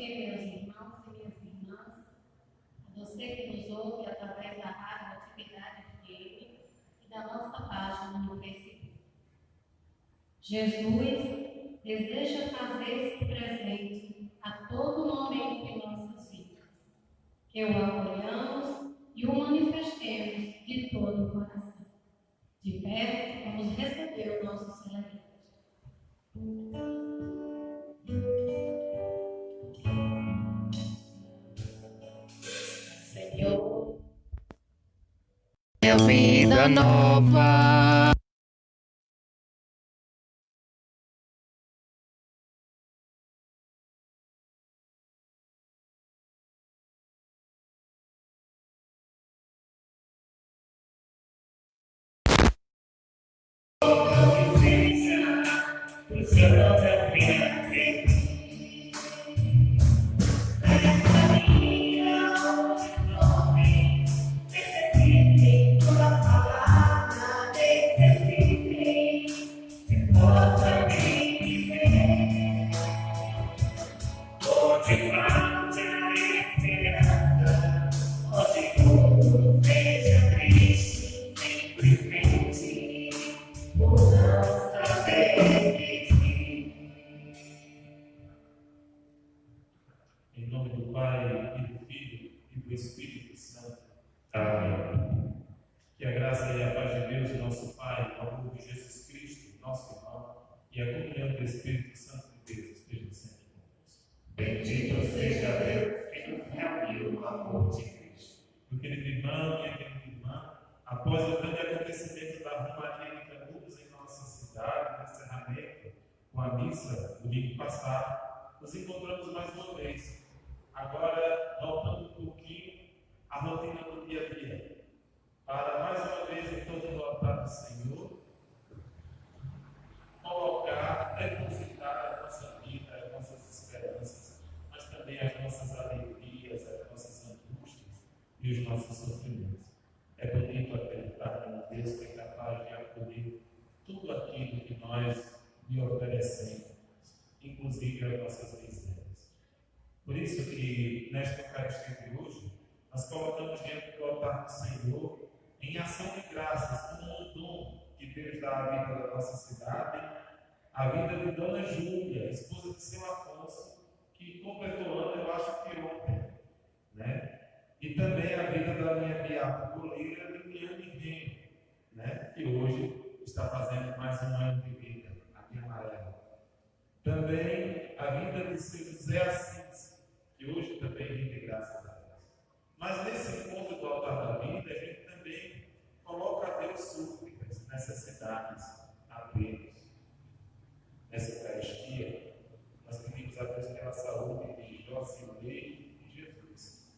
meus irmãos e minhas irmãs, a você que nos ouve através da rádio Atividade FM e da nossa página no Facebook. Jesus deseja fazer-se presente a todo momento em nossas vidas, que o acolhamos e o manifestemos de todo o coração. De pé, vamos receber o nosso celebrante. Senhor, minha vida nova. Em nome do Pai, e do Filho, e do Espírito Santo. Amém. Que a graça e a paz de Deus, nosso Pai, o amor de Jesus Cristo, nosso irmão, e a comunhão do Espírito Santo de Deus estejam sempre conosco. Bendito seja Deus que nos reuniu no amor de Cristo. Meu querido irmão, minha querida irmã, após o grande acontecimento da Romaria de Canudos em nossa cidade, no encerramento, com a missa do domingo passado, nos encontramos mais uma vez. Agora, voltando um pouquinho à rotina do dia a dia, para mais uma vez, em todo o altar do Senhor, colocar, depositar a nossa vida, as nossas esperanças, mas também as nossas alegrias, as nossas angústias e os nossos sofrimentos. É bonito acreditar em um Deus que é capaz de acolher tudo aquilo que nós lhe oferecemos, inclusive as nossas misérias. Por isso que, nesta Eucaristia de hoje, nós colocamos diante do altar do Senhor, em ação de graças, como um dom que Deus dá à vida da nossa cidade, a vida de Dona Júlia, esposa de seu Afonso, que completou ano, eu acho que ontem, né? E também a vida da minha beata goleira, Liliane Reno, né? Que hoje está fazendo mais um ano de vida, a minha amarela. Também a vida de seu José Assis, que hoje também vive graças a Deus. Mas nesse encontro do altar da vida, a gente também coloca a Deus súplicas, necessidades, apelos. Nessa Eucaristia, nós pedimos a Deus pela saúde de Josilei e Jesus.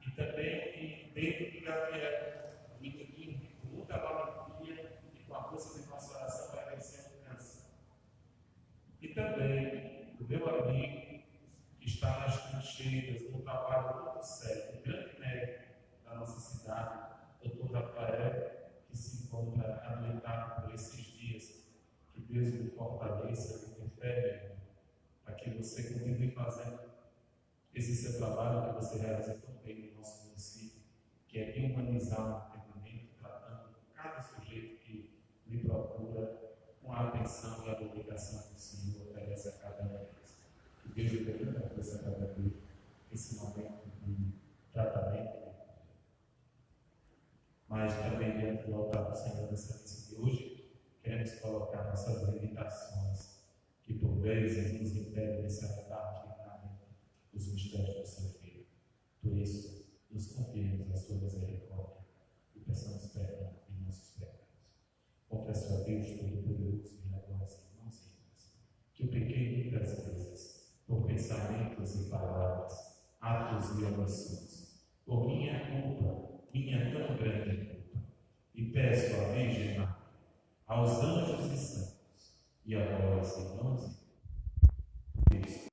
E também que dentro de Gabriel, o menino, com muita valentia e com a força de nossa oração, vai vencer o câncer. E também do meu amigo, que está nas trincheiras, no trabalho muito sério, o grande médico da nossa cidade, Dr. Rafael, que se encontra adoentado por esses dias. Que Deus lhe fortaleça, lhe confere, para que você continue fazendo esse seu trabalho que você realiza tão bem no nosso município, que é humanizar o atendimento, tratando cada sujeito que lhe procura com a atenção e a dedicação que o Senhor oferece a cada um deles. Que Deus lhe dê muita força para ver esse momento de tratamento. Mas também dentro do altar do Senhor nessa missa de hoje, queremos colocar nossas limitações, que por vezes nos impedem de se adaptar dignamente os mistérios do seu Filho. Por isso, nos confiemos à sua misericórdia e peçamos perdão em nossos pecados. Confesso a Deus Todo-Poderoso e a vós, irmãos e irmãs, que eu pequei muitas vezes, por pensamentos e palavras, atos e omissões, por minha culpa, minha tão grande culpa, e peço à Virgem Maria, aos anjos e santos, e a vós, irmãos e irmãs,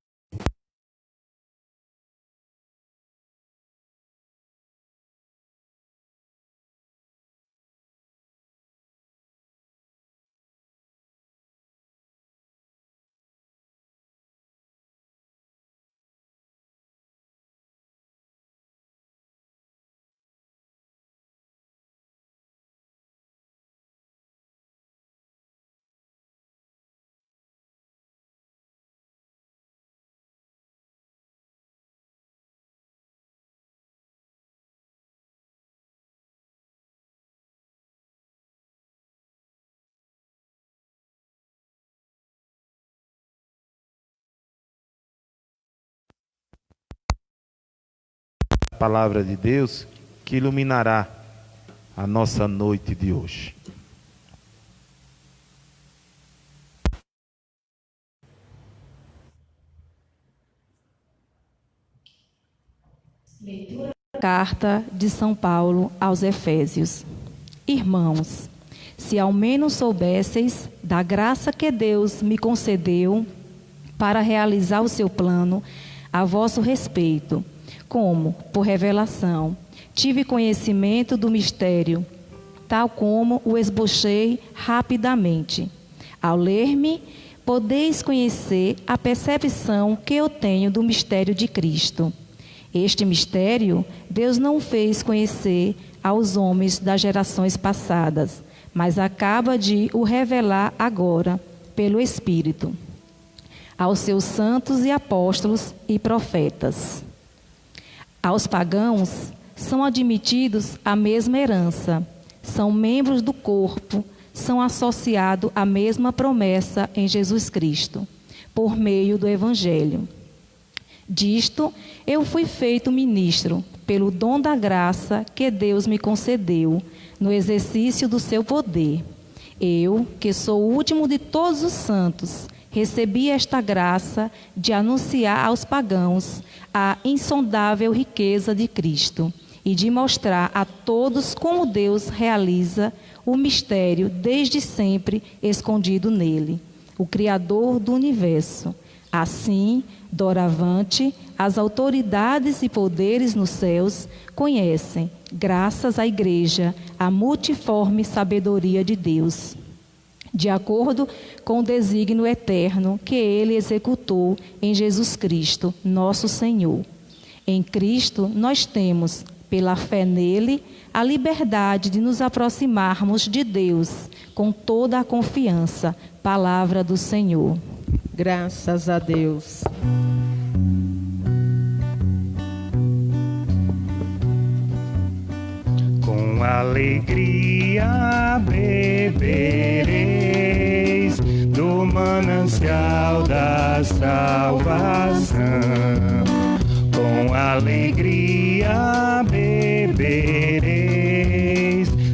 palavra de Deus que iluminará a nossa noite de hoje. Leitura. Carta de São Paulo aos Efésios. Irmãos, se ao menos soubesseis da graça que Deus me concedeu para realizar o seu plano a vosso respeito, como, por revelação, tive conhecimento do mistério, tal como o esbochei rapidamente. Ao ler-me, podeis conhecer a percepção que eu tenho do mistério de Cristo. Este mistério Deus não fez conhecer aos homens das gerações passadas, mas acaba de o revelar agora, pelo Espírito, aos seus santos e apóstolos e profetas. Aos pagãos são admitidos a mesma herança, são membros do corpo, são associados à mesma promessa em Jesus Cristo, por meio do Evangelho. Disto eu fui feito ministro, pelo dom da graça que Deus me concedeu, no exercício do seu poder. Eu, que sou o último de todos os santos, recebi esta graça de anunciar aos pagãos a insondável riqueza de Cristo e de mostrar a todos como Deus realiza o mistério desde sempre escondido nele, o Criador do universo. Assim, doravante, as autoridades e poderes nos céus conhecem, graças à Igreja, a multiforme sabedoria de Deus, de acordo com o desígnio eterno que Ele executou em Jesus Cristo, nosso Senhor. Em Cristo, nós temos, pela fé nele, a liberdade de nos aproximarmos de Deus com toda a confiança. Palavra do Senhor. Graças a Deus. Com alegria bebereis do manancial da salvação. Com alegria bebereis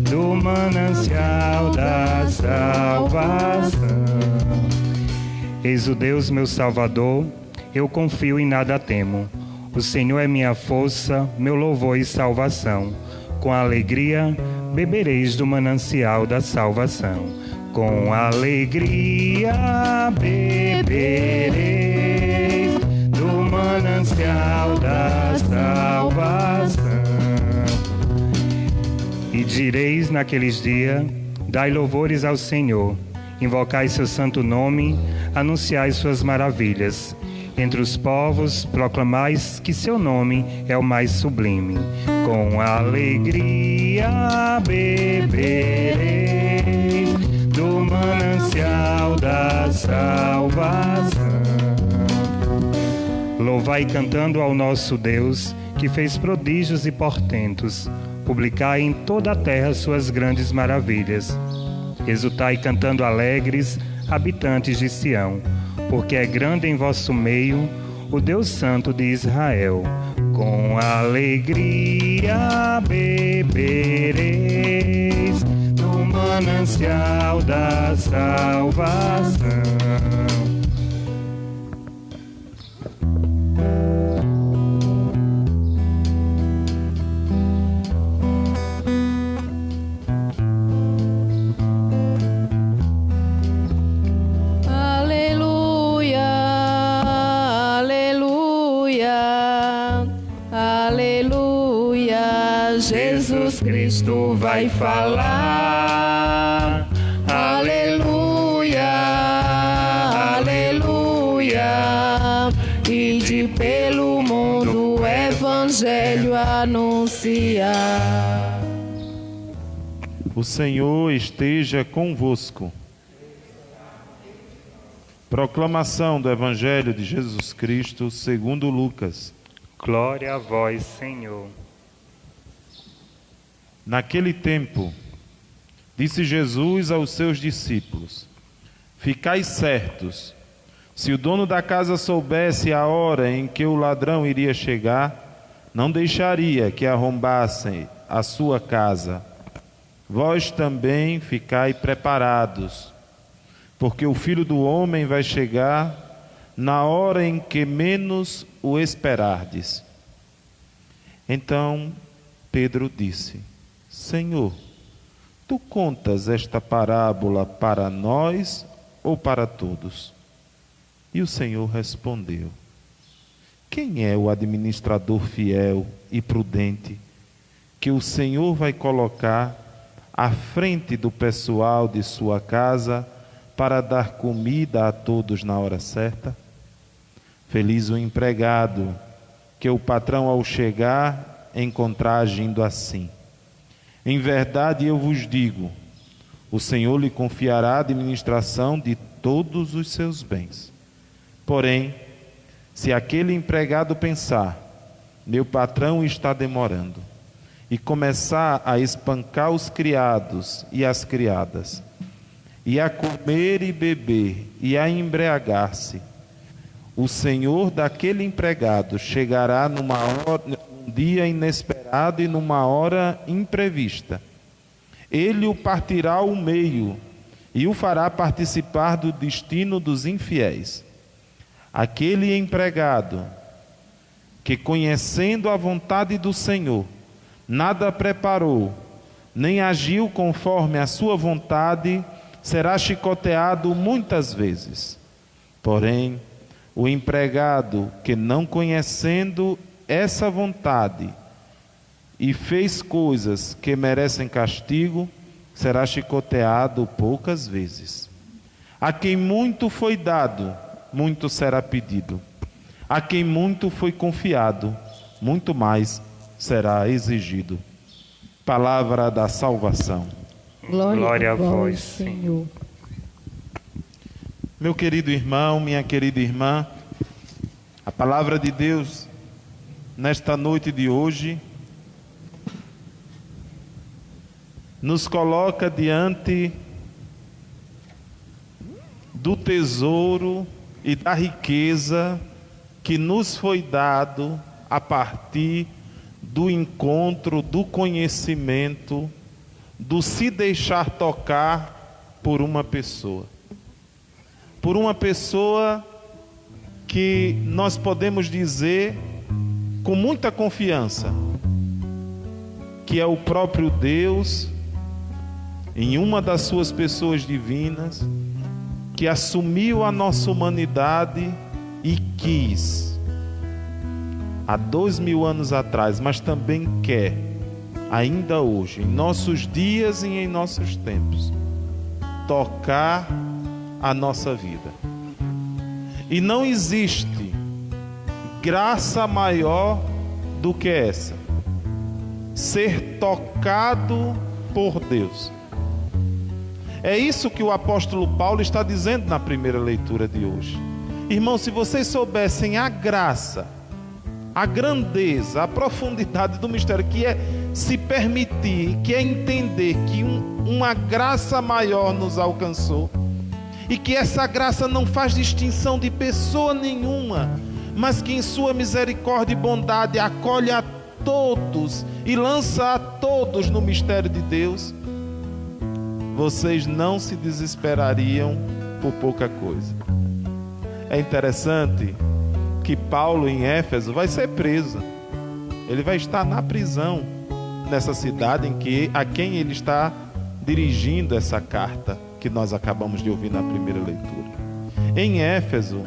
do manancial da salvação. Eis o Deus meu Salvador, eu confio e nada temo. O Senhor é minha força, meu louvor e salvação. Com alegria bebereis do manancial da salvação. Com alegria bebereis do manancial da salvação. E direis naqueles dias: dai louvores ao Senhor, invocai seu santo nome, anunciai suas maravilhas. Entre os povos proclamais que seu nome é o mais sublime. Com alegria bebereis do manancial da salvação. Louvai cantando ao nosso Deus, que fez prodígios e portentos. Publicai em toda a terra suas grandes maravilhas. Exultai cantando alegres, habitantes de Sião, porque é grande em vosso meio o Deus Santo de Israel. Com alegria bebereis do manancial da salvação. Jesus Cristo vai falar. Aleluia, aleluia. E de pelo mundo o Evangelho anunciar. O Senhor esteja convosco. Proclamação do Evangelho de Jesus Cristo segundo Lucas. Glória a vós, Senhor. Naquele tempo, disse Jesus aos seus discípulos: ficai certos, se o dono da casa soubesse a hora em que o ladrão iria chegar, não deixaria que arrombassem a sua casa. Vós também ficai preparados, porque o Filho do Homem vai chegar na hora em que menos o esperardes. Então Pedro disse: Senhor, tu contas esta parábola para nós ou para todos? E o Senhor respondeu: quem é o administrador fiel e prudente que o Senhor vai colocar à frente do pessoal de sua casa para dar comida a todos na hora certa? Feliz o empregado que o patrão, ao chegar, encontrar agindo assim. Em verdade eu vos digo, o Senhor lhe confiará a administração de todos os seus bens. Porém, se aquele empregado pensar, meu patrão está demorando, e começar a espancar os criados e as criadas, e a comer e beber, e a embriagar-se, o senhor daquele empregado chegará num dia inesperado e numa hora imprevista. Ele o partirá ao meio e o fará participar do destino dos infiéis. Aquele empregado que, conhecendo a vontade do Senhor, nada preparou, nem agiu conforme a sua vontade, será chicoteado muitas vezes. Porém, o empregado que, não conhecendo essa vontade e fez coisas que merecem castigo, será chicoteado poucas vezes. A quem muito foi dado, muito será pedido. A quem muito foi confiado, muito mais será exigido. Palavra da salvação. Glória a vós, Senhor. Meu querido irmão, minha querida irmã, a palavra de Deus nesta noite de hoje nos coloca diante do tesouro e da riqueza que nos foi dado a partir do encontro, do conhecimento, do se deixar tocar por uma pessoa. Por uma pessoa que nós podemos dizer com muita confiança que é o próprio Deus, em uma das suas pessoas divinas, que assumiu a nossa humanidade e quis, há 2000 anos atrás, mas também quer, ainda hoje, em nossos dias e em nossos tempos, tocar a nossa vida. E não existe graça maior do que essa: ser tocado por Deus. É isso que o apóstolo Paulo está dizendo na primeira leitura de hoje. Irmãos, se vocês soubessem a graça, a grandeza, a profundidade do mistério, que é se permitir, que é entender que uma graça maior nos alcançou, e que essa graça não faz distinção de pessoa nenhuma, mas que em sua misericórdia e bondade acolhe a todos e lança a todos no mistério de Deus, vocês não se desesperariam por pouca coisa. É interessante que Paulo, em Éfeso, vai ser preso. Ele vai estar na prisão, nessa cidade a quem ele está dirigindo essa carta que nós acabamos de ouvir na primeira leitura. Em Éfeso,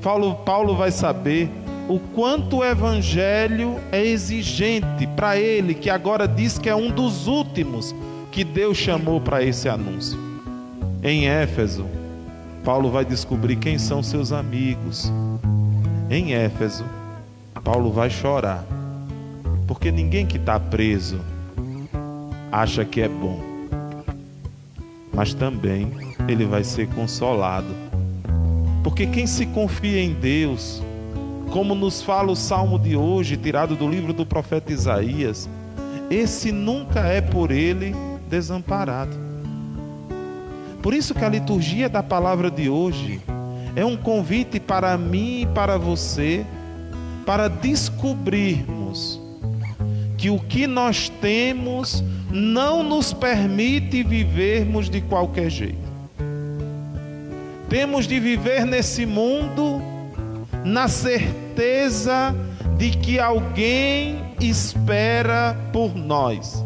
Paulo vai saber o quanto o evangelho é exigente para ele, que agora diz que é um dos últimos que Deus chamou para esse anúncio. Em Éfeso, Paulo vai descobrir quem são seus amigos. Em Éfeso, Paulo vai chorar, porque ninguém que está preso acha que é bom, mas também ele vai ser consolado, porque quem se confia em Deus, como nos fala o salmo de hoje, tirado do livro do profeta Isaías, esse nunca é por ele desamparado. Por isso que a liturgia da palavra de hoje é um convite para mim e para você, para descobrirmos que o que nós temos não nos permite vivermos de qualquer jeito. Temos de viver nesse mundo na certeza de que alguém espera por nós.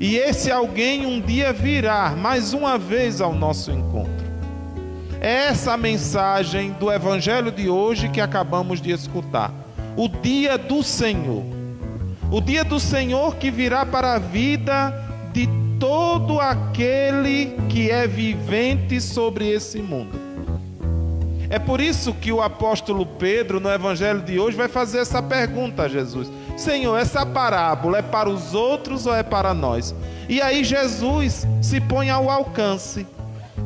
E esse alguém um dia virá mais uma vez ao nosso encontro. É essa a mensagem do Evangelho de hoje que acabamos de escutar. O dia do Senhor. O dia do Senhor que virá para a vida de todo aquele que é vivente sobre esse mundo. É por isso que o apóstolo Pedro, no Evangelho de hoje, vai fazer essa pergunta a Jesus: Senhor, essa parábola é para os outros ou é para nós? E aí Jesus se põe ao alcance,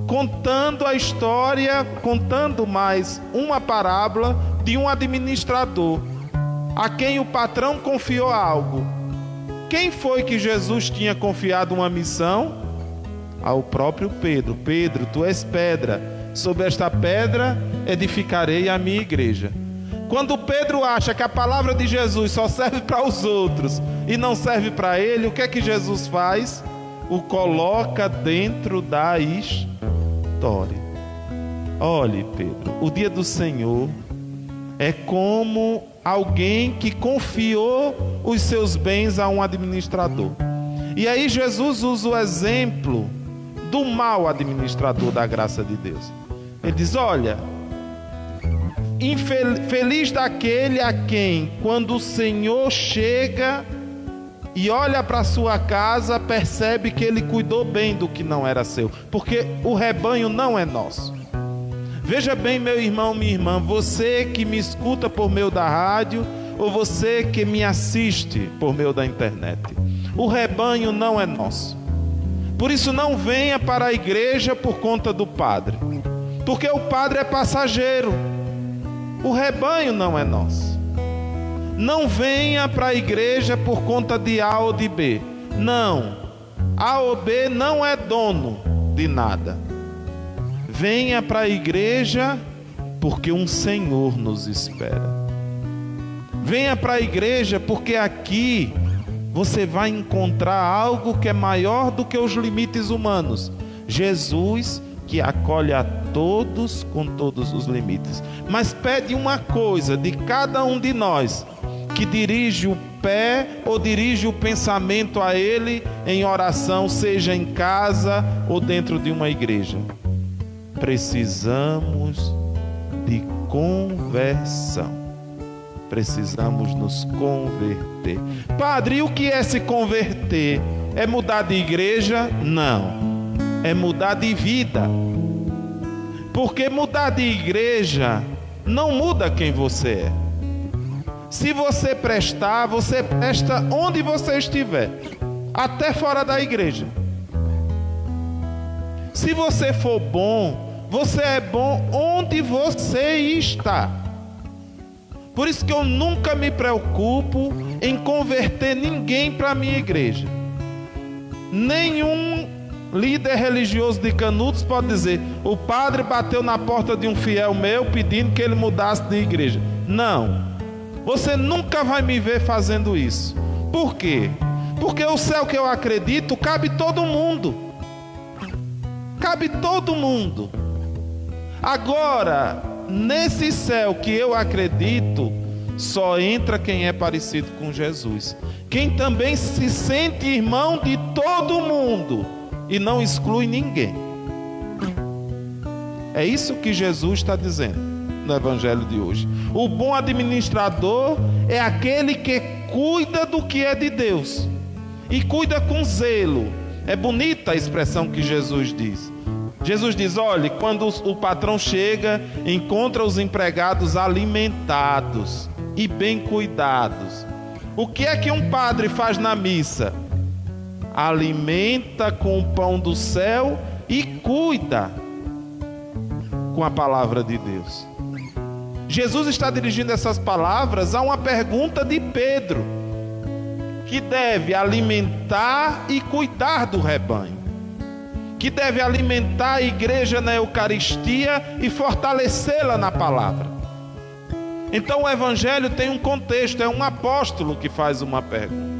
contando a história, contando mais uma parábola de um administrador, a quem o patrão confiou algo. Quem foi que Jesus tinha confiado uma missão? Ao próprio Pedro. Pedro, tu és pedra, sobre esta pedra edificarei a minha igreja. Quando Pedro acha que a palavra de Jesus só serve para os outros e não serve para ele, o que é que Jesus faz? O coloca dentro da história. Olhe, Pedro, o dia do Senhor é como alguém que confiou os seus bens a um administrador. E aí Jesus usa o exemplo do mau administrador da graça de Deus. Ele diz: olha, infeliz daquele a quem, quando o Senhor chega e olha para a sua casa, percebe que ele cuidou bem do que não era seu, porque o rebanho não é nosso. Veja bem, meu irmão, minha irmã, você que me escuta por meio da rádio, ou você que me assiste por meio da internet, o rebanho não é nosso. Por isso não venha para a igreja por conta do padre, porque o padre é passageiro. O rebanho não é nosso. Não venha para a igreja por conta de A ou de B. Não, A ou B não é dono de nada. Venha para a igreja porque um Senhor nos espera. Venha para a igreja porque aqui você vai encontrar algo que é maior do que os limites humanos. Jesus, que acolhe a todos com todos os limites. Mas pede uma coisa de cada um de nós, que dirige o pé ou dirige o pensamento a Ele em oração, seja em casa ou dentro de uma igreja. Precisamos de conversão. Precisamos nos converter. Padre, e o que é se converter? É mudar de igreja? Não. É mudar de vida. Porque mudar de igreja não muda quem você é. Se você prestar, você presta onde você estiver, até fora da igreja. Se você for bom, você é bom onde você está. Por isso que eu nunca me preocupo em converter ninguém para a minha igreja. Nenhum líder religioso de Canudos pode dizer: o padre bateu na porta de um fiel meu pedindo que ele mudasse de igreja. Não, você nunca vai me ver fazendo isso. Por quê? Porque o céu que eu acredito cabe todo mundo. Cabe todo mundo. Agora, nesse céu que eu acredito, só entra quem é parecido com Jesus, quem também se sente irmão de todo mundo e não exclui ninguém. É isso que Jesus está dizendo no Evangelho de hoje. O bom administrador é aquele que cuida do que é de Deus e cuida com zelo. É bonita a expressão que Jesus diz. Jesus diz: olhe, quando o patrão chega, encontra os empregados alimentados e bem cuidados. O que é que um padre faz na missa? Alimenta com o pão do céu e cuida com a palavra de Deus. Jesus está dirigindo essas palavras a uma pergunta de Pedro, que deve alimentar e cuidar do rebanho, que deve alimentar a igreja na Eucaristia e fortalecê-la na palavra. Então o Evangelho tem um contexto, é um apóstolo que faz uma pergunta.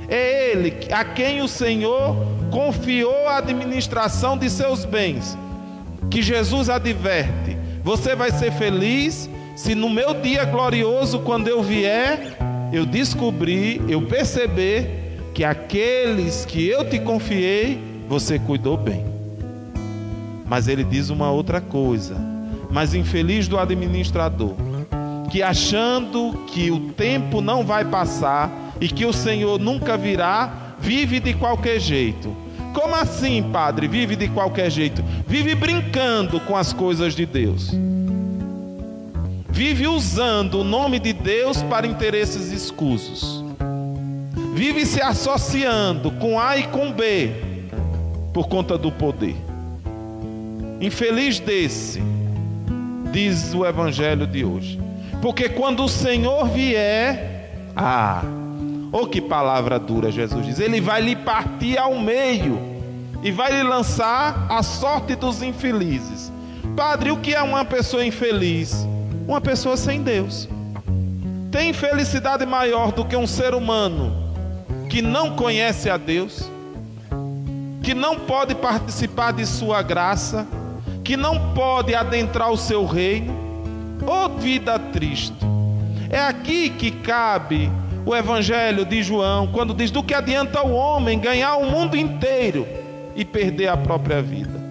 É ele a quem o Senhor confiou a administração de seus bens. Que Jesus adverte: você vai ser feliz se no meu dia glorioso, quando eu vier, eu descobrir, eu perceber que aqueles que eu te confiei, você cuidou bem. Mas ele diz uma outra coisa: mas infeliz do administrador, que achando que o tempo não vai passar e que o Senhor nunca virá, vive de qualquer jeito. Como assim, padre, vive de qualquer jeito? Vive brincando com as coisas de Deus. Vive usando o nome de Deus para interesses escusos. Vive se associando com A e com B por conta do poder. Infeliz desse, diz o evangelho de hoje. Porque quando o Senhor vier, oh, que palavra dura, Jesus diz, ele vai lhe partir ao meio e vai lhe lançar a sorte dos infelizes. Padre, o que é uma pessoa infeliz? Uma pessoa sem Deus. Tem felicidade maior do que um ser humano que não conhece a Deus, que não pode participar de sua graça, que não pode adentrar o seu reino? Oh, vida triste! É aqui que cabe o evangelho de João, quando diz: do que adianta o homem ganhar o mundo inteiro e perder a própria vida?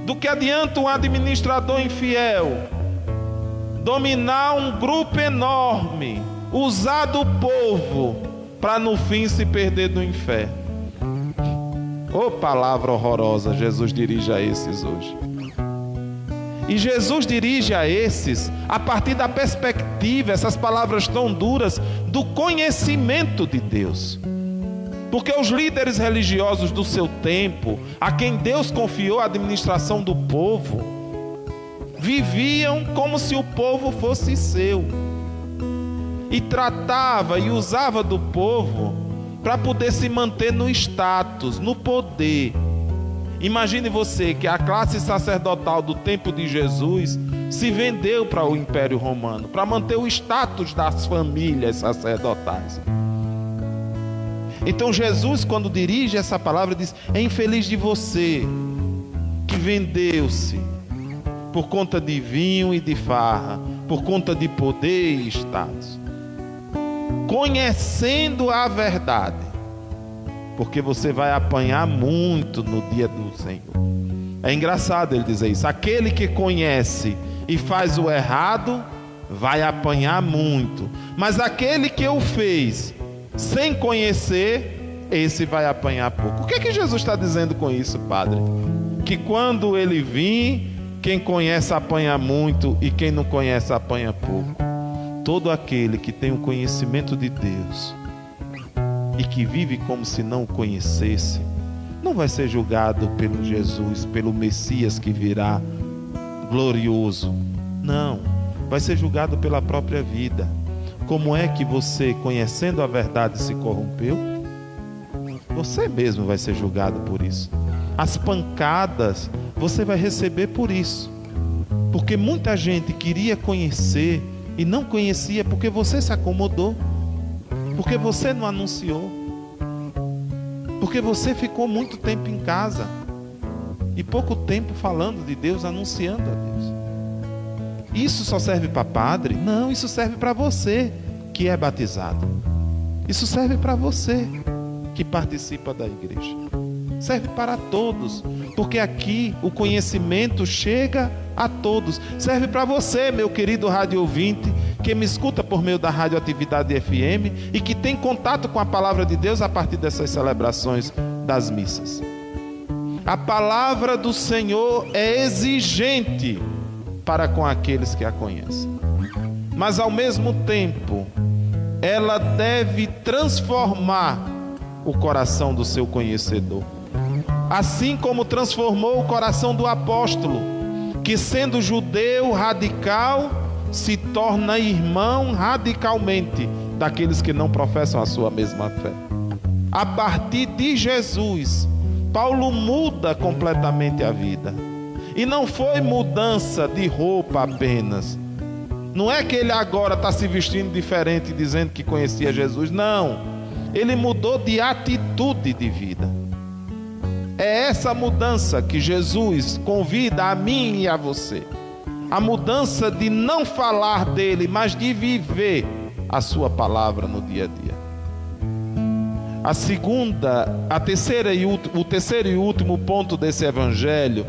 Do que adianta um administrador infiel dominar um grupo enorme, usar do povo para no fim se perder no inferno? Oh, palavra horrorosa, Jesus dirige a esses hoje. E Jesus dirige a esses a partir da perspectiva, essas palavras tão duras, do conhecimento de Deus. Porque os líderes religiosos do seu tempo, a quem Deus confiou a administração do povo, viviam como se o povo fosse seu. E tratava e usava do povo para poder se manter no status, no poder. Imagine você que a classe sacerdotal do tempo de Jesus se vendeu para o Império Romano, para manter o status das famílias sacerdotais. Então Jesus, quando dirige essa palavra, diz: é infeliz de você que vendeu-se por conta de vinho e de farra, por conta de poder e status, conhecendo a verdade, porque você vai apanhar muito no dia do Senhor. É engraçado ele dizer isso: aquele que conhece e faz o errado vai apanhar muito, mas aquele que o fez sem conhecer, esse vai apanhar pouco. O que é que Jesus está dizendo com isso, padre? Que quando ele vir, quem conhece apanha muito e quem não conhece apanha pouco. Todo aquele que tem o conhecimento de Deus e que vive como se não o conhecesse, não vai ser julgado pelo Jesus, pelo Messias que virá glorioso. Não, vai ser julgado pela própria vida. Como é que você, conhecendo a verdade, se corrompeu? Você mesmo vai ser julgado por isso. As pancadas você vai receber por isso. Porque muita gente queria conhecer e não conhecia porque você se acomodou, porque você não anunciou, porque você ficou muito tempo em casa e pouco tempo falando de Deus, anunciando a Deus. Isso só serve para padre? Não, isso serve para você que é batizado. Isso serve para você que participa da igreja. Serve para todos, porque aqui o conhecimento chega a todos. Serve para você, meu querido rádio ouvinte, que me escuta por meio da Radioatividade FM e que tem contato com a palavra de Deus a partir dessas celebrações das missas. A palavra do Senhor é exigente para com aqueles que a conhecem, mas ao mesmo tempo ela deve transformar o coração do seu conhecedor, assim como transformou o coração do apóstolo, que sendo judeu radical se torna irmão radicalmente daqueles que não professam a sua mesma fé. A partir de Jesus, Paulo muda completamente a vida. E não foi mudança de roupa apenas, Não é que ele agora está se vestindo diferente, dizendo que conhecia Jesus. Não. Ele mudou de atitude de vida. É essa mudança que Jesus convida a mim e a você. A mudança de não falar dele, mas de viver a sua palavra no dia a dia. O terceiro e último ponto desse evangelho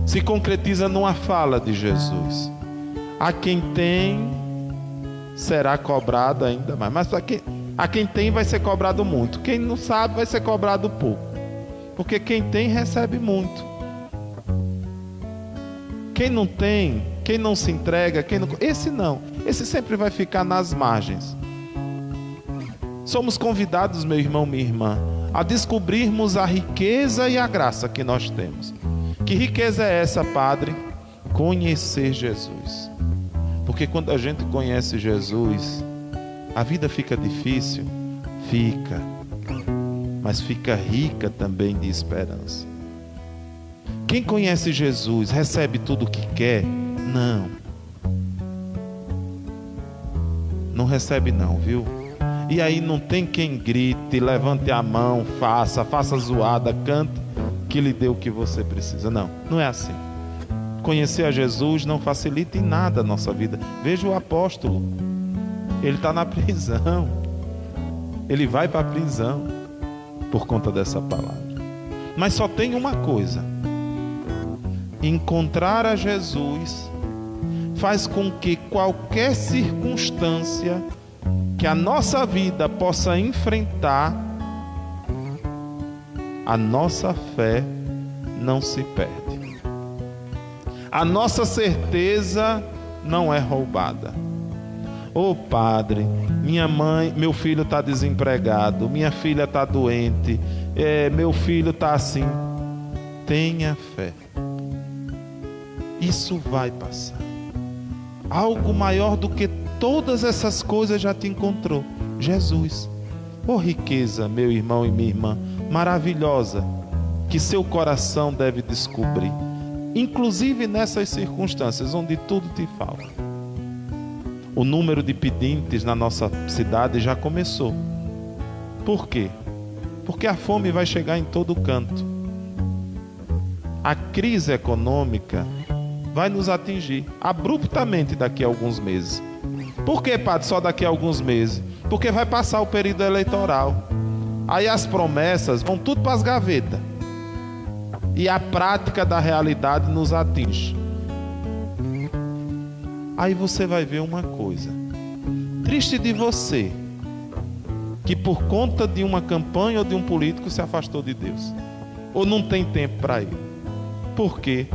se concretiza numa fala de Jesus. A quem tem, será cobrado ainda mais. Mas a quem tem vai ser cobrado muito. Quem não sabe vai ser cobrado pouco. Porque quem tem, recebe muito. Quem não tem, quem não se entrega, esse não. Esse sempre vai ficar nas margens. Somos convidados, meu irmão, minha irmã, a descobrirmos a riqueza e a graça que nós temos. Que riqueza é essa, Padre? Conhecer Jesus. Porque quando a gente conhece Jesus, a vida fica difícil? Fica. Mas fica rica também de esperança. Quem conhece Jesus recebe tudo o que quer? Não. Não recebe não, viu? E aí não tem quem grite, levante a mão, faça zoada, cante, que lhe dê o que você precisa. Não, não é assim. Conhecer a Jesus não facilita em nada a nossa vida. Veja o apóstolo. Ele está na prisão. Ele vai para a prisão por conta dessa palavra. Mas só tem uma coisa. Encontrar a Jesus faz com que qualquer circunstância que a nossa vida possa enfrentar, a nossa fé não se perde. A nossa certeza não é roubada. Ô Padre, minha mãe, meu filho está desempregado, minha filha está doente, meu filho está assim. Tenha fé. Isso vai passar. Algo maior do que todas essas coisas já te encontrou. Jesus. Oh riqueza, meu irmão e minha irmã, maravilhosa, que seu coração deve descobrir. Inclusive nessas circunstâncias onde tudo te falta. O número de pedintes na nossa cidade já começou. Por quê? Porque a fome vai chegar em todo canto. A crise econômica vai nos atingir abruptamente daqui a alguns meses. Por que, Padre, só daqui a alguns meses? Porque vai passar o período eleitoral. Aí as promessas vão tudo para as gavetas. E a prática da realidade nos atinge. Aí você vai ver uma coisa. Triste de você, que por conta de uma campanha ou de um político se afastou de Deus. Ou não tem tempo para ir. Por quê?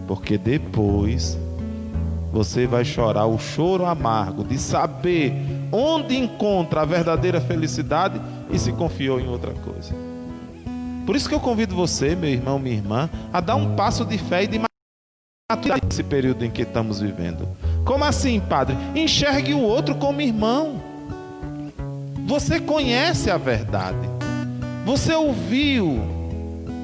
Porque depois você vai chorar o choro amargo de saber onde encontra a verdadeira felicidade e se confiou em outra coisa. Por isso que eu convido você, meu irmão, minha irmã, a dar um passo de fé e de maturidade nesse período em que estamos vivendo. Como assim, Padre? Enxergue o outro como irmão. Você conhece a verdade. Você ouviu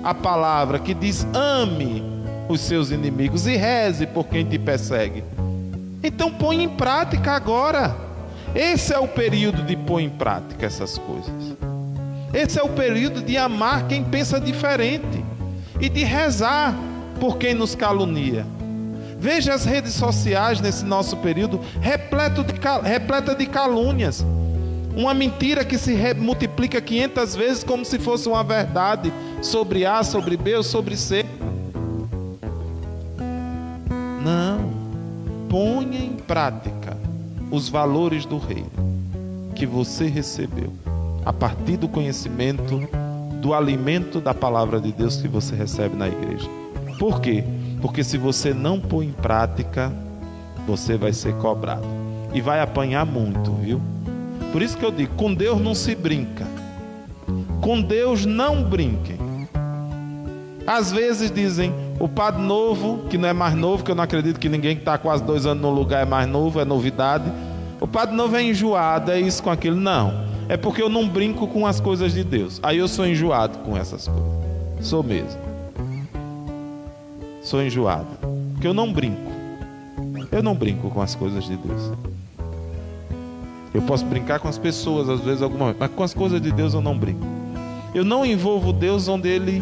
a palavra que diz: ame os seus inimigos e reze por quem te persegue. Então põe em prática agora. Esse é o período de pôr em prática essas coisas. Esse é o período de amar quem pensa diferente e de rezar por quem nos calunia. Veja as redes sociais nesse nosso período repleta de calúnias. Uma mentira que se multiplica 500 vezes como se fosse uma verdade sobre A, sobre B ou sobre C. Não. Ponha em prática os valores do reino que você recebeu a partir do conhecimento, do alimento da palavra de Deus que você recebe na igreja. Por quê? Porque se você não pôr em prática, você vai ser cobrado e vai apanhar muito, viu? Por isso que eu digo, com Deus não se brinca. Com Deus não brinquem. Às vezes dizem, o padre novo, que não é mais novo, que eu não acredito que ninguém que está quase 2 anos no lugar é mais novo, é novidade. O padre novo é enjoado, é isso com aquilo. Não, é porque eu não brinco com as coisas de Deus. Aí eu sou enjoado com essas coisas. Sou mesmo. Sou enjoado, porque eu não brinco. Eu não brinco com as coisas de Deus. Eu posso brincar com as pessoas, às vezes, alguma vez, mas com as coisas de Deus eu não brinco. Eu não envolvo Deus onde Ele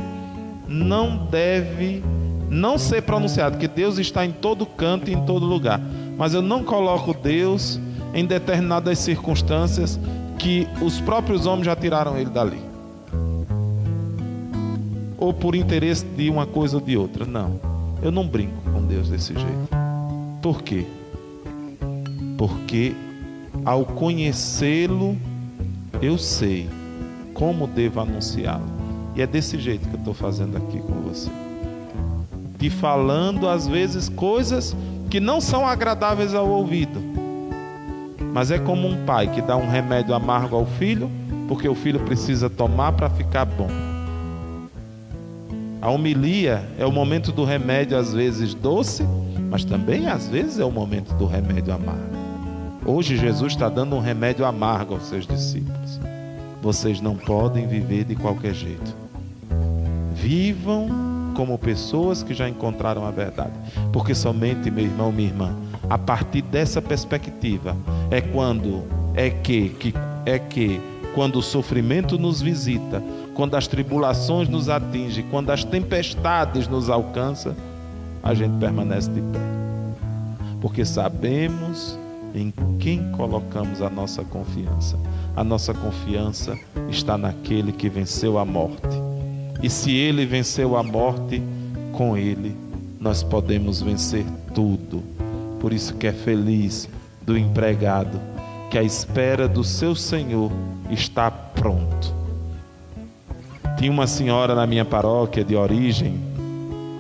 não deve não ser pronunciado, porque Deus está em todo canto e em todo lugar. Mas eu não coloco Deus em determinadas circunstâncias que os próprios homens já tiraram Ele dali. Ou por interesse de uma coisa ou de outra. Não, eu não brinco com Deus desse jeito. Por quê? Porque ao conhecê-lo, eu sei como devo anunciá-lo. E é desse jeito que eu estou fazendo aqui com você. Te falando, às vezes, coisas que não são agradáveis ao ouvido. Mas é como um pai que dá um remédio amargo ao filho, porque o filho precisa tomar para ficar bom. A homilia é o momento do remédio, às vezes doce, mas também às vezes é o momento do remédio amargo. Hoje Jesus está dando um remédio amargo aos seus discípulos. Vocês não podem viver de qualquer jeito. Vivam como pessoas que já encontraram a verdade. Porque somente, meu irmão, minha irmã, a partir dessa perspectiva quando o sofrimento nos visita, quando as tribulações nos atingem, quando as tempestades nos alcançam, a gente permanece de pé. Porque sabemos em quem colocamos a nossa confiança. A nossa confiança está naquele que venceu a morte. E se Ele venceu a morte, com Ele nós podemos vencer tudo. Por isso que é feliz do empregado que à espera do seu Senhor está pronto. Tinha uma senhora na minha paróquia de origem,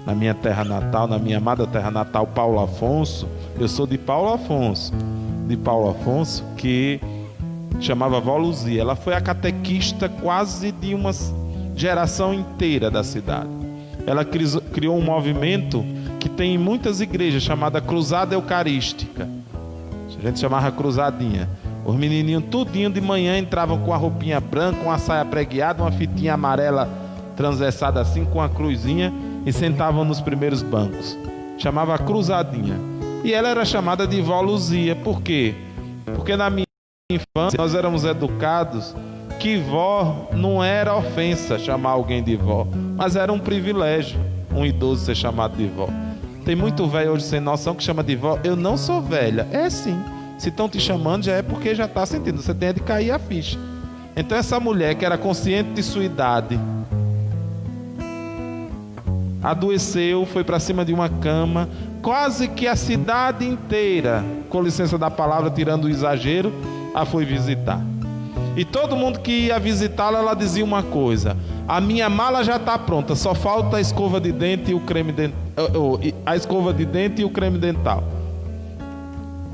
na minha terra natal, na minha amada terra natal, Paulo Afonso. Eu sou de Paulo Afonso, que chamava Vó Luzia. Ela foi a catequista quase de uma geração inteira da cidade. Ela criou um movimento que tem em muitas igrejas, chamada Cruzada Eucarística. A gente chamava cruzadinha. Os menininhos tudinho de manhã entravam com a roupinha branca, uma saia pregueada, uma fitinha amarela transversada assim, com a cruzinha, e sentavam nos primeiros bancos. Chamava cruzadinha. E ela era chamada de Vó Luzia. Por quê? Porque na minha infância nós éramos educados que vó não era ofensa chamar alguém de vó, mas era um privilégio um idoso ser chamado de vó. Tem muito velho hoje sem noção que chama de vó. Eu não sou velha. É sim. Se estão te chamando já é porque já está sentindo. Você tem de cair a ficha. Então essa mulher que era consciente de sua idade adoeceu, foi para cima de uma cama. Quase que a cidade inteira, com licença da palavra, tirando o exagero, a foi visitar. E todo mundo que ia visitá-la, ela dizia uma coisa: a minha mala já está pronta, só falta a escova de dente e o creme dental. A escova de dente e o creme dental.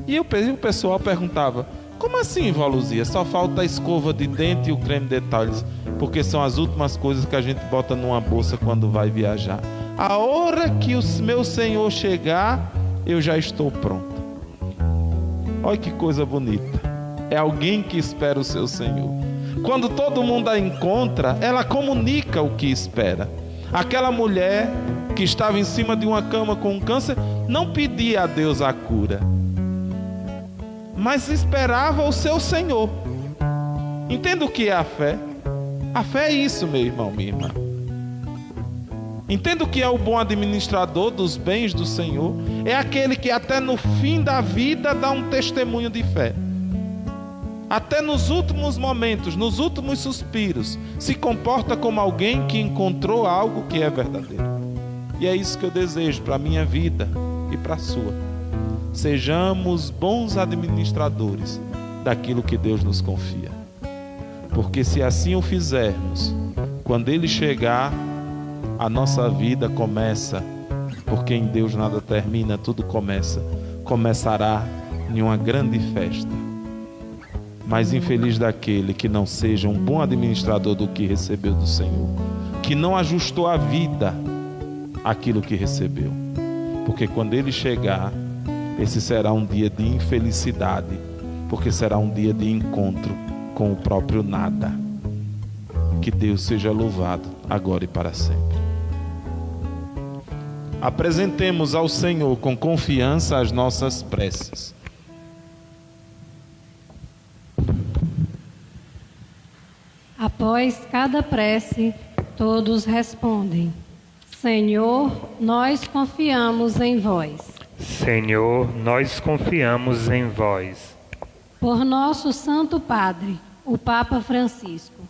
E o pessoal perguntava: como assim, Vó Luzia? Só falta a escova de dente e o creme dental? Eles, porque são as últimas coisas que a gente bota numa bolsa quando vai viajar. A hora que o meu Senhor chegar, eu já estou pronta. Olha que coisa bonita. É alguém que espera o seu Senhor. Quando todo mundo a encontra, ela comunica o que espera. Aquela mulher que estava em cima de uma cama com câncer não pedia a Deus a cura, mas esperava o seu Senhor. Entenda o que é a fé? A fé é isso, meu irmão, minha irmã. Entenda o que é o bom administrador dos bens do Senhor. É aquele que até no fim da vida dá um testemunho de fé. Até nos últimos momentos, nos últimos suspiros, se comporta como alguém que encontrou algo que é verdadeiro. E é isso que eu desejo para a minha vida e para a sua. Sejamos bons administradores daquilo que Deus nos confia. Porque se assim o fizermos, quando Ele chegar, a nossa vida começa, porque em Deus nada termina, tudo começa. Começará em uma grande festa. Mas infeliz daquele que não seja um bom administrador do que recebeu do Senhor, que não ajustou a vida àquilo que recebeu. Porque quando Ele chegar, esse será um dia de infelicidade, porque será um dia de encontro com o próprio nada. Que Deus seja louvado agora e para sempre. apresentemos ao Senhor com confiança as nossas preces. Após cada prece, todos respondem: Senhor, nós confiamos em vós. Senhor, nós confiamos em vós. Por nosso Santo Padre, o Papa Francisco,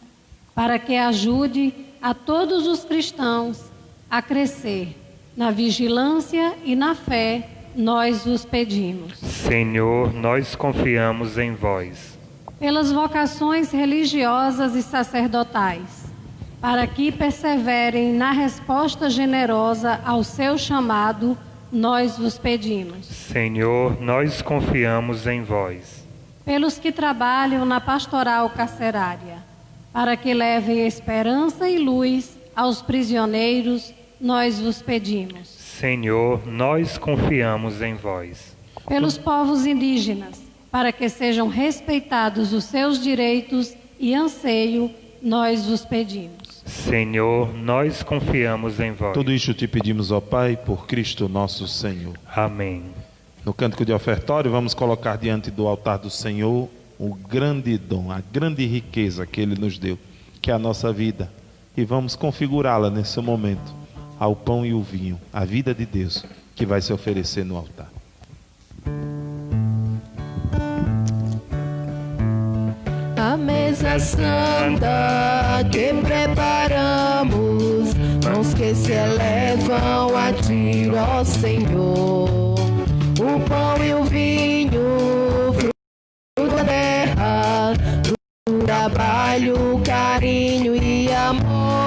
para que ajude a todos os cristãos a crescer na vigilância e na fé, nós vos pedimos. Senhor, nós confiamos em vós. Pelas vocações religiosas e sacerdotais, para que perseverem na resposta generosa ao seu chamado, nós vos pedimos. Senhor, nós confiamos em vós. Pelos que trabalham na pastoral carcerária, para que levem esperança e luz aos prisioneiros, nós vos pedimos. Senhor, nós confiamos em vós. Pelos povos indígenas, para que sejam respeitados os seus direitos e anseio, nós vos pedimos. Senhor, nós confiamos em vós. Tudo isto te pedimos, ó Pai, por Cristo nosso Senhor. Amém. No cântico de ofertório, vamos colocar diante do altar do Senhor o grande dom, a grande riqueza que Ele nos deu, que é a nossa vida. E vamos configurá-la nesse momento ao pão e o vinho, a vida de Deus que vai se oferecer no altar. A mesa santa que preparamos, mãos que se elevam a ti, ó Senhor. O pão e o vinho, fruto da terra, do trabalho, carinho e amor.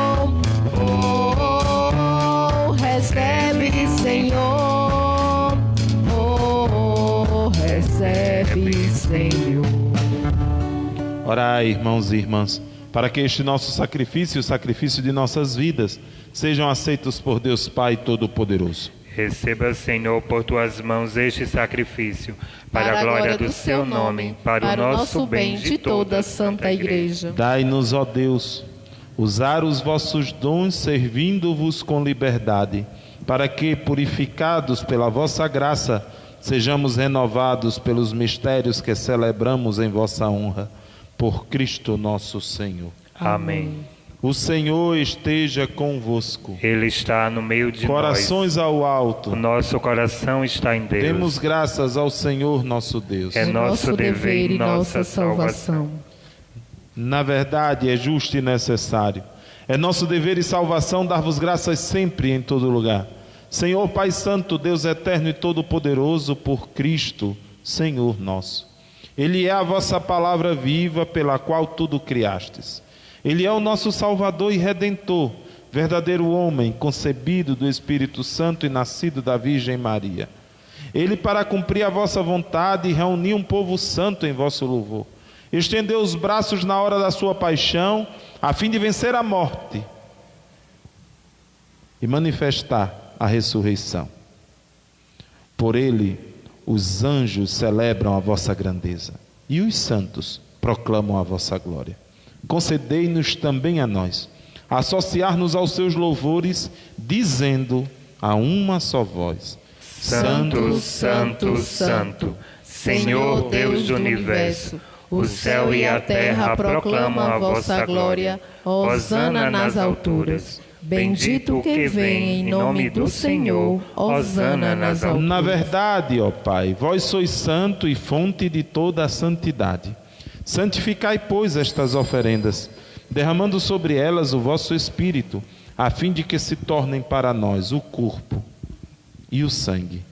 Recebe, Senhor. Recebe, Senhor. Orai, irmãos e irmãs, para que este nosso sacrifício e o sacrifício de nossas vidas sejam aceitos por Deus Pai Todo-Poderoso. Receba, Senhor, por tuas mãos este sacrifício, para a glória do seu nome, para o nosso bem de toda a Santa Igreja. Dai-nos, ó Deus, usar os vossos dons servindo-vos com liberdade, para que, purificados pela vossa graça, sejamos renovados pelos mistérios que celebramos em vossa honra. Por Cristo nosso Senhor. Amém. O Senhor esteja convosco. Ele está no meio de Corações nós. ao alto. O nosso coração está em Deus. Demos graças ao Senhor nosso Deus. É nosso dever e nossa salvação. Na verdade, é justo e necessário. É nosso dever e salvação dar-vos graças sempre e em todo lugar. Senhor Pai Santo, Deus eterno e todo-poderoso, por Cristo, Senhor nosso. Ele é a vossa palavra viva pela qual tudo criastes. Ele é o nosso Salvador e Redentor, verdadeiro homem, concebido do Espírito Santo e nascido da Virgem Maria. Ele, para cumprir a vossa vontade, reuniu um povo santo em vosso louvor. Estendeu os braços na hora da sua paixão, a fim de vencer a morte e manifestar a ressurreição. Por ele, os anjos celebram a vossa grandeza e os santos proclamam a vossa glória. Concedei-nos também a nós associar-nos aos seus louvores, dizendo a uma só voz: Santo, Santo, Santo, Senhor Deus do universo, o céu e a terra proclamam a vossa glória. Hosana nas alturas. Bendito que vem em nome do Senhor. Hosana nas alturas. Na verdade, ó Pai, vós sois santo e fonte de toda a santidade. Santificai, pois, estas oferendas, derramando sobre elas o vosso Espírito, a fim de que se tornem para nós o corpo e o sangue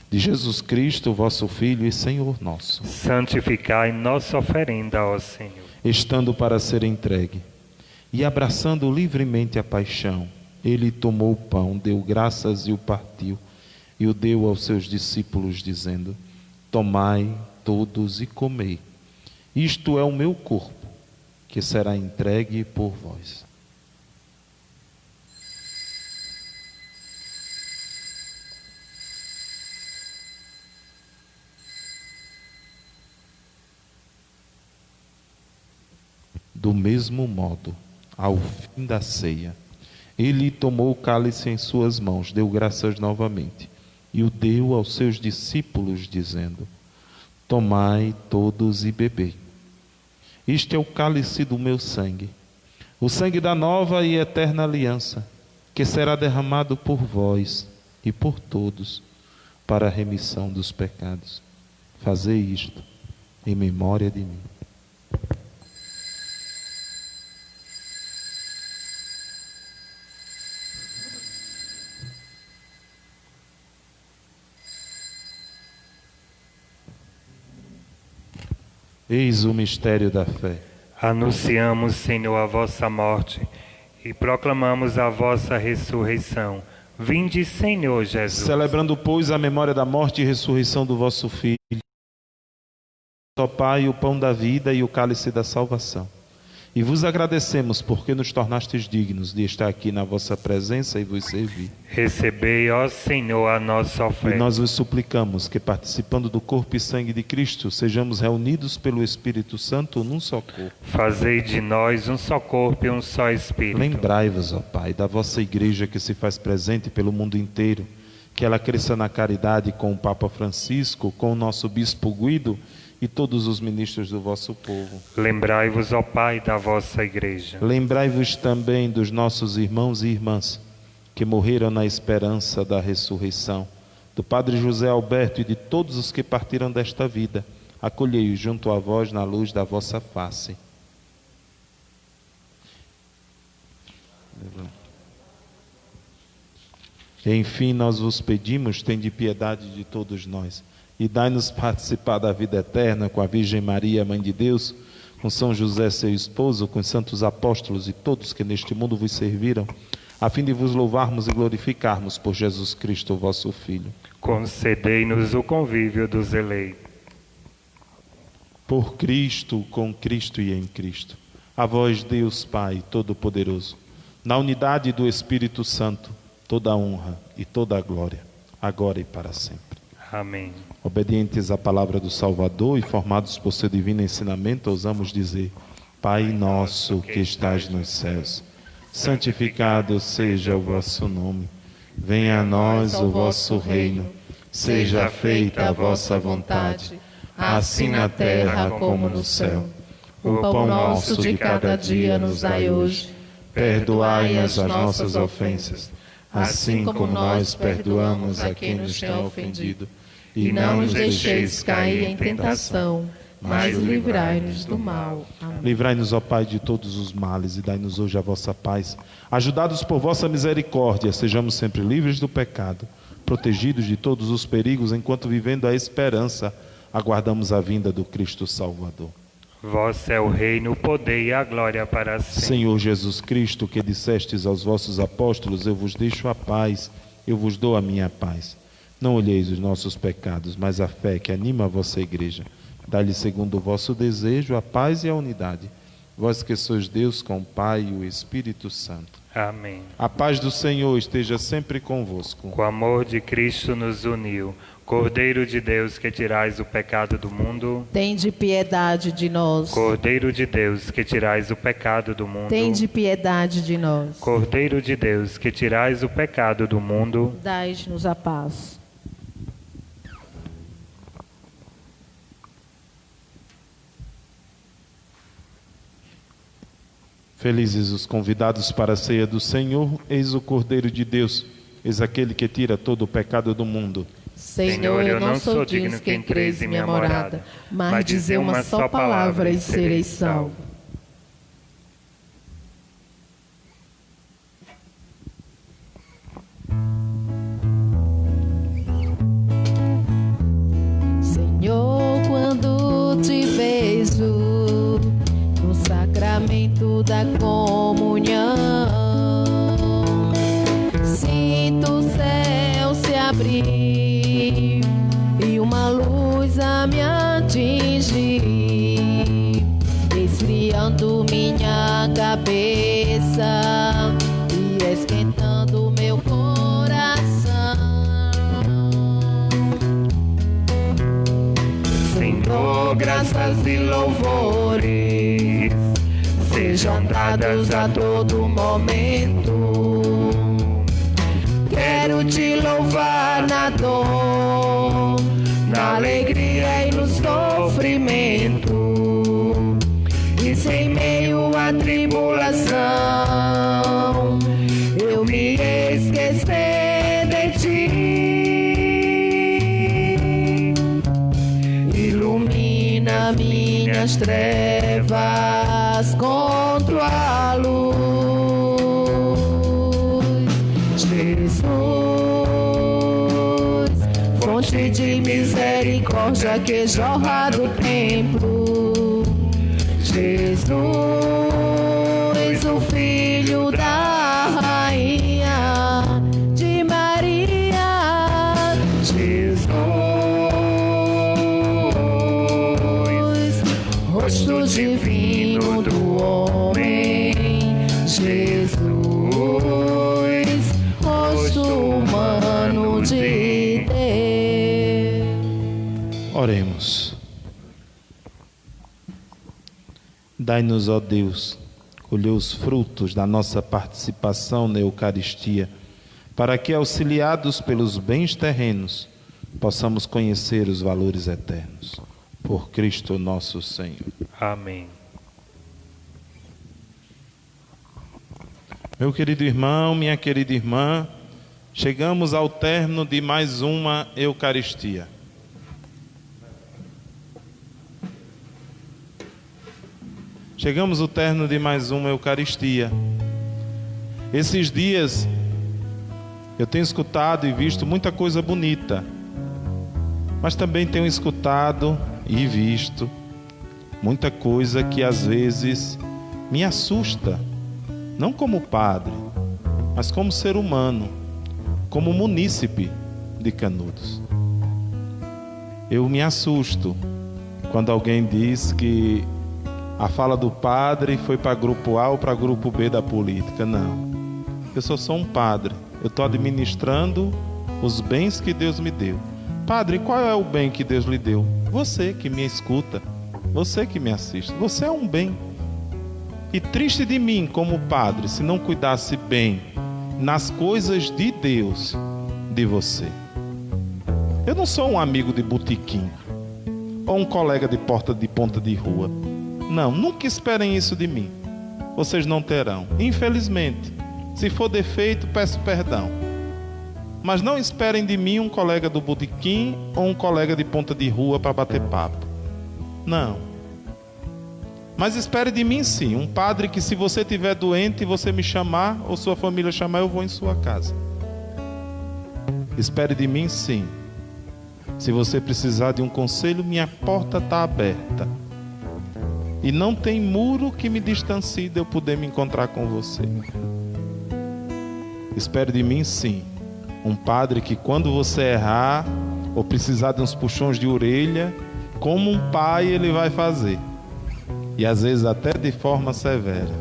de Jesus Cristo, vosso Filho e Senhor nosso. Santificai nossa oferenda, ó Senhor. Estando para ser entregue e abraçando livremente a paixão, ele tomou o pão, deu graças e o partiu, e o deu aos seus discípulos, dizendo: Tomai todos e comei. Isto é o meu corpo, que será entregue por vós. Do mesmo modo, ao fim da ceia, Ele tomou o cálice em suas mãos, deu graças novamente e o deu aos seus discípulos, dizendo: tomai todos e bebei. Este é o cálice do meu sangue, o sangue da nova e eterna aliança, que será derramado por vós e por todos para a remissão dos pecados. Fazei isto em memória de mim. Eis o mistério da fé. Anunciamos, Senhor, a vossa morte e proclamamos a vossa ressurreição. Vinde, Senhor Jesus. Celebrando, pois, a memória da morte e ressurreição do vosso Filho, ó Pai, o pão da vida e o cálice da salvação. E vos agradecemos porque nos tornastes dignos de estar aqui na vossa presença e vos servir. Recebei, ó Senhor, a nossa oferta. E nós vos suplicamos que, participando do corpo e sangue de Cristo, sejamos reunidos pelo Espírito Santo num só corpo. Fazei de nós um só corpo e um só Espírito. Lembrai-vos, ó Pai, da vossa igreja que se faz presente pelo mundo inteiro, que ela cresça na caridade com o Papa Francisco, com o nosso Bispo Guido e todos os ministros do vosso povo. Lembrai-vos, ó Pai, da vossa igreja. Lembrai-vos também dos nossos irmãos e irmãs que morreram na esperança da ressurreição, do Padre José Alberto e de todos os que partiram desta vida. Acolhei-os junto a vós na luz da vossa face. Enfim, nós vos pedimos, tende piedade de todos nós e dai-nos participar da vida eterna com a Virgem Maria, Mãe de Deus, com São José, seu esposo, com os santos apóstolos e todos que neste mundo vos serviram, a fim de vos louvarmos e glorificarmos por Jesus Cristo, vosso Filho. Concedei-nos o convívio dos eleitos. Por Cristo, com Cristo e em Cristo. A vós, Deus Pai Todo-Poderoso, na unidade do Espírito Santo, toda a honra e toda a glória, agora e para sempre. Amém. Obedientes à palavra do Salvador e formados por seu divino ensinamento, ousamos dizer: Pai nosso que estais nos céus, santificado seja o vosso nome. Venha a nós o vosso reino. Seja feita a vossa vontade, assim na terra como no céu. O pão nosso de cada dia nos dai hoje. Perdoai as nossas ofensas, assim como nós perdoamos a quem nos tem ofendido. E não nos deixeis cair em tentação, mas livrai-nos do mal. Amém. Livrai-nos, ó Pai, de todos os males e dai-nos hoje a vossa paz. Ajudados por vossa misericórdia, sejamos sempre livres do pecado, protegidos de todos os perigos, enquanto vivendo a esperança, aguardamos a vinda do Cristo Salvador. Vosso é o reino, o poder e a glória para sempre. Senhor Jesus Cristo, que dissestes aos vossos apóstolos: eu vos deixo a paz, eu vos dou a minha paz. Não olheis os nossos pecados, mas a fé que anima a vossa igreja. Dá-lhe, segundo o vosso desejo, a paz e a unidade. Vós que sois Deus com o Pai e o Espírito Santo. Amém. A paz do Senhor esteja sempre convosco. O amor de Cristo nos uniu. Cordeiro de Deus, que tirais o pecado do mundo, tende piedade de nós. Cordeiro de Deus, que tirais o pecado do mundo, tende piedade de nós. Cordeiro de Deus, que tirais o pecado do mundo, dai-nos a paz. Felizes os convidados para a ceia do Senhor. Eis o Cordeiro de Deus, eis aquele que tira todo o pecado do mundo. Senhor, eu não sou digno que entreis em minha morada, mas dizei uma só palavra e sereis salvo. Senhor, quando te vejo no sacramento da comunhão, sinto o céu se abrir e uma luz a me atingir, esfriando minha cabeça e esquentando meu coração. Senhor, graças e louvores sejam dadas a todo momento te louvar na dor, na alegria e no sofrimento, e sem meio à tribulação, eu me esquecer de ti. Ilumina minhas trevas contra a luz, Jesus, fonte de misericórdia que jorra do templo, Jesus, o Filho da Rainha de Maria, Jesus, rosto divino do homem, Jesus, rosto humano de Deus. Oremos. Dai-nos, ó Deus, colher os frutos da nossa participação na Eucaristia, para que, auxiliados pelos bens terrenos, possamos conhecer os valores eternos. Por Cristo nosso Senhor. Amém. Meu querido irmão, minha querida irmã, chegamos ao término de mais uma Eucaristia. Chegamos ao término de mais uma Eucaristia. Esses dias eu tenho escutado e visto muita coisa bonita, mas também tenho escutado e visto muita coisa que às vezes me assusta, não como padre, mas como ser humano, como munícipe de Canudos. Eu me assusto quando alguém diz que a fala do padre foi para grupo A ou para grupo B da política. Não, eu sou só um padre, eu estou administrando os bens que Deus me deu. Padre, qual é o bem que Deus lhe deu? Você que me escuta, você que me assiste, você é um bem. E triste de mim como padre, se não cuidasse bem nas coisas de Deus de você. Eu não sou um amigo de botequim ou um colega de ponta de rua. Não, nunca esperem isso de mim. Vocês não terão, infelizmente. Se for defeito, peço perdão. Mas não esperem de mim um colega do botequim ou um colega de ponta de rua para bater papo. Não. Mas espere de mim sim, um padre que, se você estiver doente e você me chamar, ou sua família chamar, eu vou em sua casa. Espere de mim sim. Se você precisar de um conselho, minha porta está aberta. E não tem muro que me distancie de eu poder me encontrar com você. Espere de mim sim, um padre que, quando você errar ou precisar de uns puxões de orelha, como um pai ele vai fazer, e às vezes até de forma severa.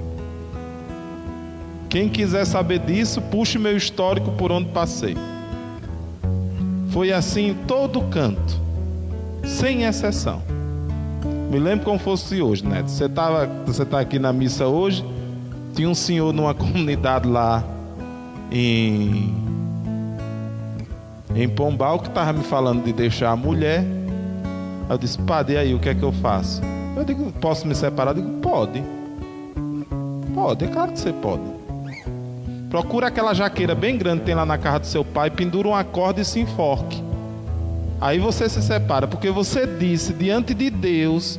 Quem quiser saber disso, puxe meu histórico por onde passei. Foi assim em todo canto, sem exceção. Me lembro como fosse hoje, né? Você tá aqui na missa hoje, tinha um senhor numa comunidade lá em Pombal que estava me falando de deixar a mulher. Eu disse, padre, e aí, o que é que eu faço? Eu digo, posso me separar? Eu digo, pode. Pode, é claro que você pode. Procura aquela jaqueira bem grande que tem lá na casa do seu pai, pendura uma corda e se enforque. Aí você se separa, porque você disse diante de Deus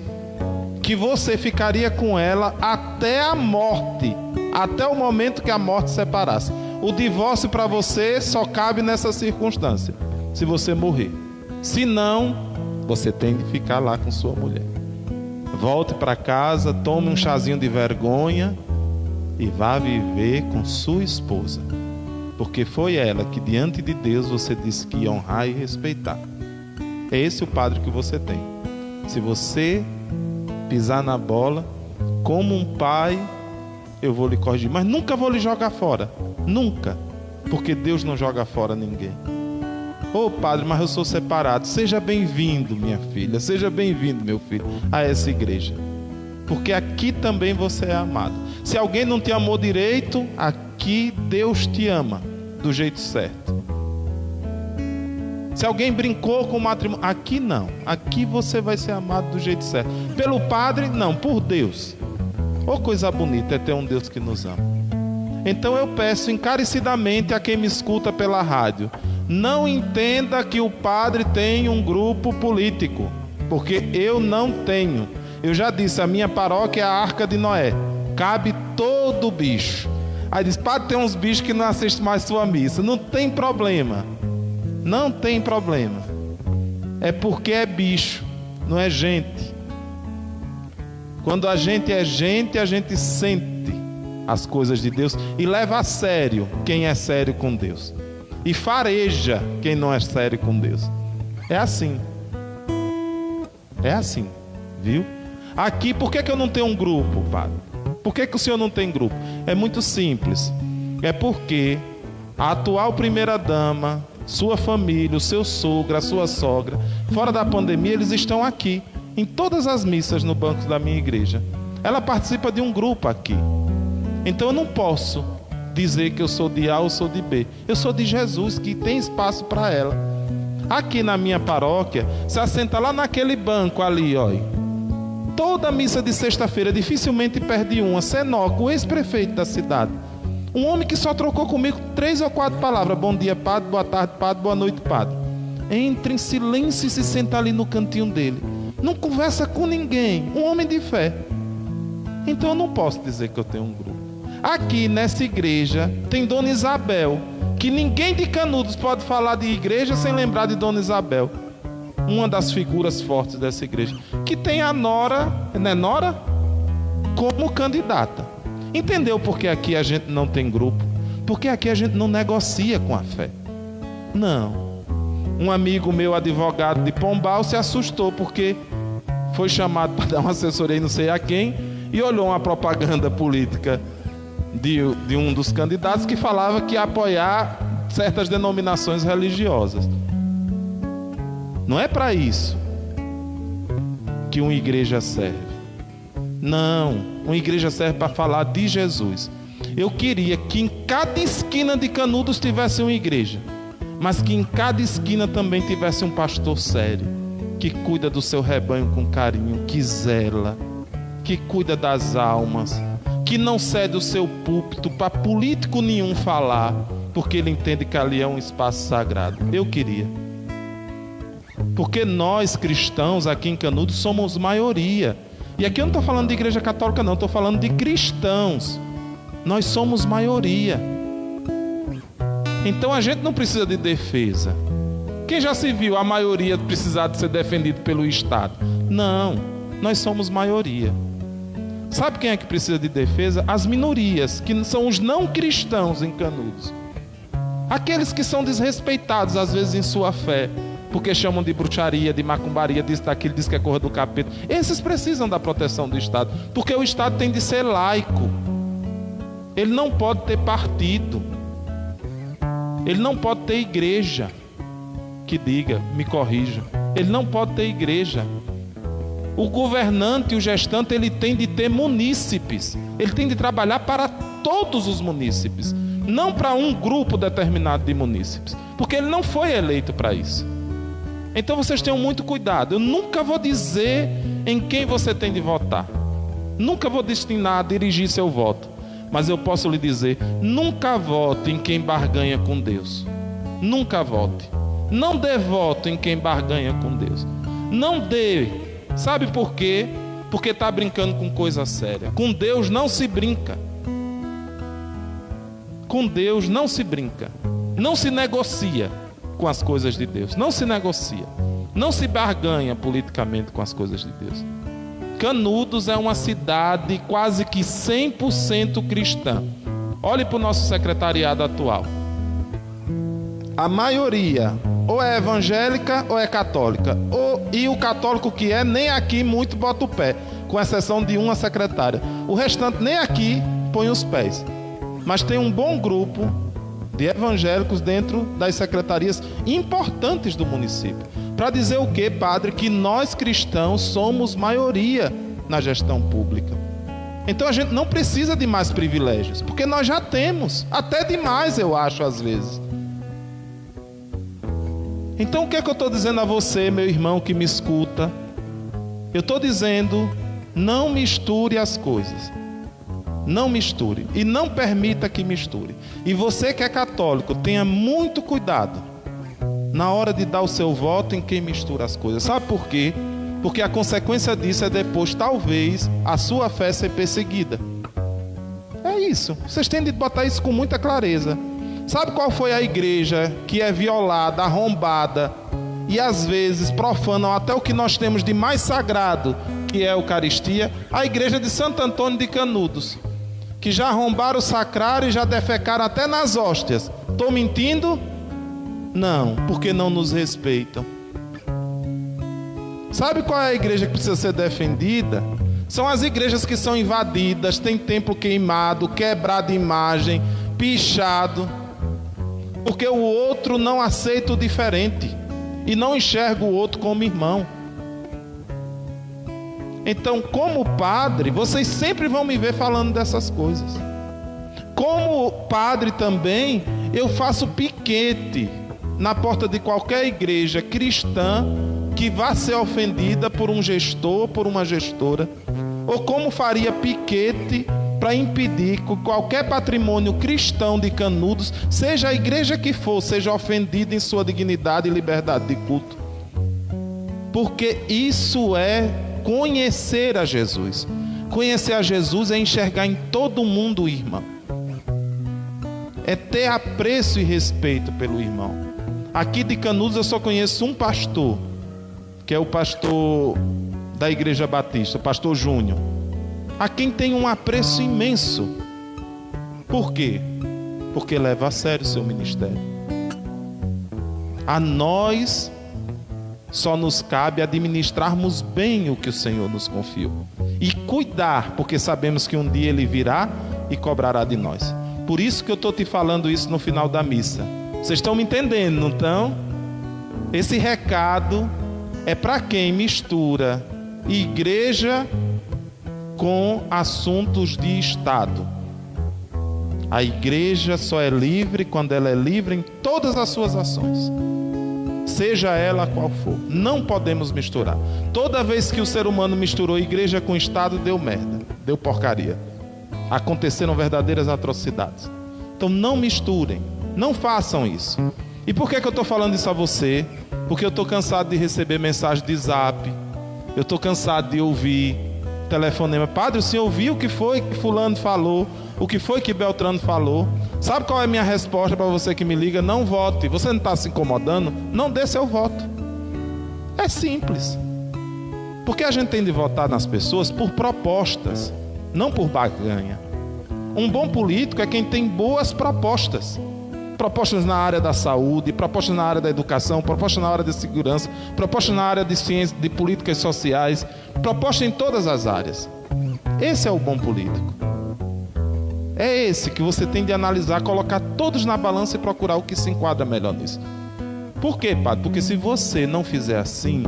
que você ficaria com ela até a morte, até o momento que a morte separasse. O divórcio para você só cabe nessa circunstância, se você morrer. Se não, você tem de ficar lá com sua mulher. Volte para casa, tome um chazinho de vergonha e vá viver com sua esposa, porque foi ela que diante de Deus você disse que ia honrar e respeitar. É esse o padre que você tem. Se você pisar na bola, como um pai, eu vou lhe corrigir, mas nunca vou lhe jogar fora. Nunca. Porque Deus não joga fora ninguém. Ô padre, mas eu sou separado. Seja bem-vindo, minha filha. Seja bem-vindo, meu filho, a essa igreja. Porque aqui também você é amado. Se alguém não te amou direito, aqui Deus te ama do jeito certo. Se alguém brincou com o matrimônio, aqui não. Aqui você vai ser amado do jeito certo. Pelo padre, não, por Deus. Oh, coisa bonita é ter um Deus que nos ama. Então eu peço encarecidamente a quem me escuta pela rádio, não entenda que o padre tem um grupo político, porque eu não tenho. Eu já disse, a minha paróquia é a Arca de Noé, cabe todo bicho. Aí diz, padre, tem uns bichos que não assistem mais sua missa. Não tem problema, não tem problema. É porque é bicho, não é gente. Quando a gente é gente, a gente sente as coisas de Deus e leva a sério quem é sério com Deus e fareja quem não é sério com Deus. É assim, viu? Aqui, por que eu não tenho um grupo, padre? Por que o senhor não tem grupo? É muito simples. É porque a atual primeira-dama, sua família, o seu sogro, a sua sogra, fora da pandemia, eles estão aqui em todas as missas no banco da minha igreja. Ela participa de um grupo aqui. Então eu não posso dizer que eu sou de A ou sou de B. Eu sou de Jesus, que tem espaço para ela. Aqui na minha paróquia, se assenta lá naquele banco ali, olha. Toda missa de sexta-feira dificilmente perde uma. Senoco, o ex-prefeito da cidade. Um homem que só trocou comigo 3 ou 4 palavras. Bom dia, padre, boa tarde, padre, boa noite, padre. Entra em silêncio e se senta ali no cantinho dele. Não conversa com ninguém. Um homem de fé. Então eu não posso dizer que eu tenho um grupo. Aqui nessa igreja tem Dona Isabel, que ninguém de Canudos pode falar de igreja sem lembrar de Dona Isabel, uma das figuras fortes dessa igreja, que tem a Nora, não é Nora? Como candidata. Entendeu por que aqui a gente não tem grupo? Porque aqui a gente não negocia com a fé. Não. Um amigo meu, advogado de Pombal, se assustou porque foi chamado para dar uma assessoria e não sei a quem, e olhou uma propaganda política de um dos candidatos que falava que ia apoiar certas denominações religiosas. Não é para isso que uma igreja serve. Não, uma igreja serve para falar de Jesus. Eu queria que em cada esquina de Canudos tivesse uma igreja, mas que em cada esquina também tivesse um pastor sério, que cuida do seu rebanho com carinho, que zela, que cuida das almas, que não cede o seu púlpito para político nenhum falar, porque ele entende que ali é um espaço sagrado. Eu queria. Porque nós cristãos aqui em Canudos somos maioria. E aqui eu não estou falando de igreja católica não, estou falando de cristãos. Nós somos maioria. Então a gente não precisa de defesa. Quem já se viu a maioria precisar de ser defendido pelo Estado? Não, nós somos maioria. Sabe quem é que precisa de defesa? As minorias, que são os não cristãos em Canudos. Aqueles que são desrespeitados às vezes em sua fé, porque chamam de bruxaria, de macumbaria, disso, daquilo, diz que é coisa do capeta. Esses precisam da proteção do Estado, porque o Estado tem de ser laico. Ele não pode ter partido. Ele não pode ter igreja que diga, me corrija. Ele não pode ter igreja. O governante e o gestante, ele tem de ter munícipes. Ele tem de trabalhar para todos os munícipes, não para um grupo determinado de munícipes, porque ele não foi eleito para isso. Então vocês tenham muito cuidado. Eu nunca vou dizer em quem você tem de votar. Nunca vou destinar a dirigir seu voto. Mas eu posso lhe dizer, nunca vote em quem barganha com Deus. Nunca vote. Não dê voto em quem barganha com Deus. Não dê. Sabe por quê? Porque está brincando com coisa séria. Com Deus não se brinca. Com Deus não se brinca. Não se negocia com as coisas de Deus. Não se negocia. Não se barganha politicamente com as coisas de Deus. Canudos é uma cidade quase que 100% cristã. Olhe para o nosso secretariado atual. A maioria ou é evangélica ou é católica. E o católico que é, nem aqui muito bota o pé, com exceção de uma secretária. O restante nem aqui põe os pés. Mas tem um bom grupo de evangélicos dentro das secretarias importantes do município. Para dizer o quê, padre? Que nós cristãos somos maioria na gestão pública. Então a gente não precisa de mais privilégios, porque nós já temos, até demais eu acho às vezes. Então o que é que eu estou dizendo a você, meu irmão que me escuta? Eu estou dizendo, não misture as coisas. Não misture. E não permita que misture. E você que é católico, tenha muito cuidado na hora de dar o seu voto em quem mistura as coisas. Sabe por quê? Porque a consequência disso é depois, talvez, a sua fé ser perseguida. É isso. Vocês têm de botar isso com muita clareza. Sabe qual foi a igreja que é violada, arrombada e às vezes profanam até o que nós temos de mais sagrado, que é a Eucaristia? A igreja de Santo Antônio de Canudos, que já arrombaram o sacrário e já defecaram até nas hóstias. Estou mentindo? Não, porque não nos respeitam. Sabe qual é a igreja que precisa ser defendida? São as igrejas que são invadidas, tem templo queimado, quebrado imagem, pichado, porque o outro não aceita o diferente e não enxerga o outro como irmão. Então, como padre, vocês sempre vão me ver falando dessas coisas. Como padre também, eu faço piquete na porta de qualquer igreja cristã que vá ser ofendida por um gestor, por uma gestora, ou como faria piquete para impedir que qualquer patrimônio cristão de Canudos, seja a igreja que for, seja ofendida em sua dignidade e liberdade de culto. Porque isso é conhecer a Jesus. Conhecer a Jesus é enxergar em todo mundo o irmão. É ter apreço e respeito pelo irmão. Aqui de Canudos eu só conheço um pastor, que é o pastor da Igreja Batista, o pastor Júnior, a quem tem um apreço imenso. Por quê? Porque leva a sério o seu ministério. A nós só nos cabe administrarmos bem o que o Senhor nos confiou e cuidar, porque sabemos que um dia Ele virá e cobrará de nós. Por isso que eu estou te falando isso no final da missa. Vocês estão me entendendo, não estão? Esse recado é para quem mistura igreja com assuntos de Estado. A igreja só é livre quando ela é livre em todas as suas ações, seja ela qual for. Não podemos misturar. Toda vez que o ser humano misturou igreja com Estado, deu merda, deu porcaria. Aconteceram verdadeiras atrocidades. Então não misturem, não façam isso. E por que eu estou falando isso a você? Porque eu estou cansado de receber mensagem de zap, eu estou cansado de ouvir telefonema: padre, o senhor ouviu o que foi que fulano falou, o que foi que Beltrano falou? Sabe qual é a minha resposta para você que me liga? Não vote. Você não está se incomodando? Não dê seu voto. É simples. Porque a gente tem de votar nas pessoas por propostas, não por barganha. Um bom político é quem tem boas propostas. Propostas na área da saúde, propostas na área da educação, propostas na área da segurança, propostas na área de ciência, de políticas sociais, propostas em todas as áreas. Esse é o bom político. É esse que você tem de analisar, colocar todos na balança e procurar o que se enquadra melhor nisso. Por quê, padre? Porque se você não fizer assim,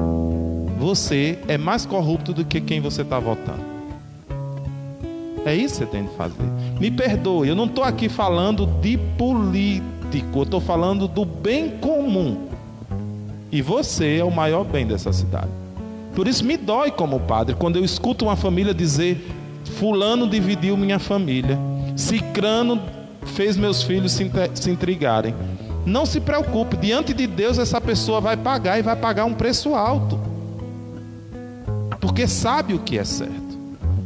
você é mais corrupto do que quem você está votando. É isso que você tem de fazer. Me perdoe, eu não estou aqui falando de político, eu estou falando do bem comum. E você é o maior bem dessa cidade. Por isso me dói como padre quando eu escuto uma família dizer: fulano dividiu minha família, cicrano fez meus filhos se intrigarem. Não se preocupe, diante de Deus essa pessoa vai pagar, e vai pagar um preço alto, porque sabe o que é certo.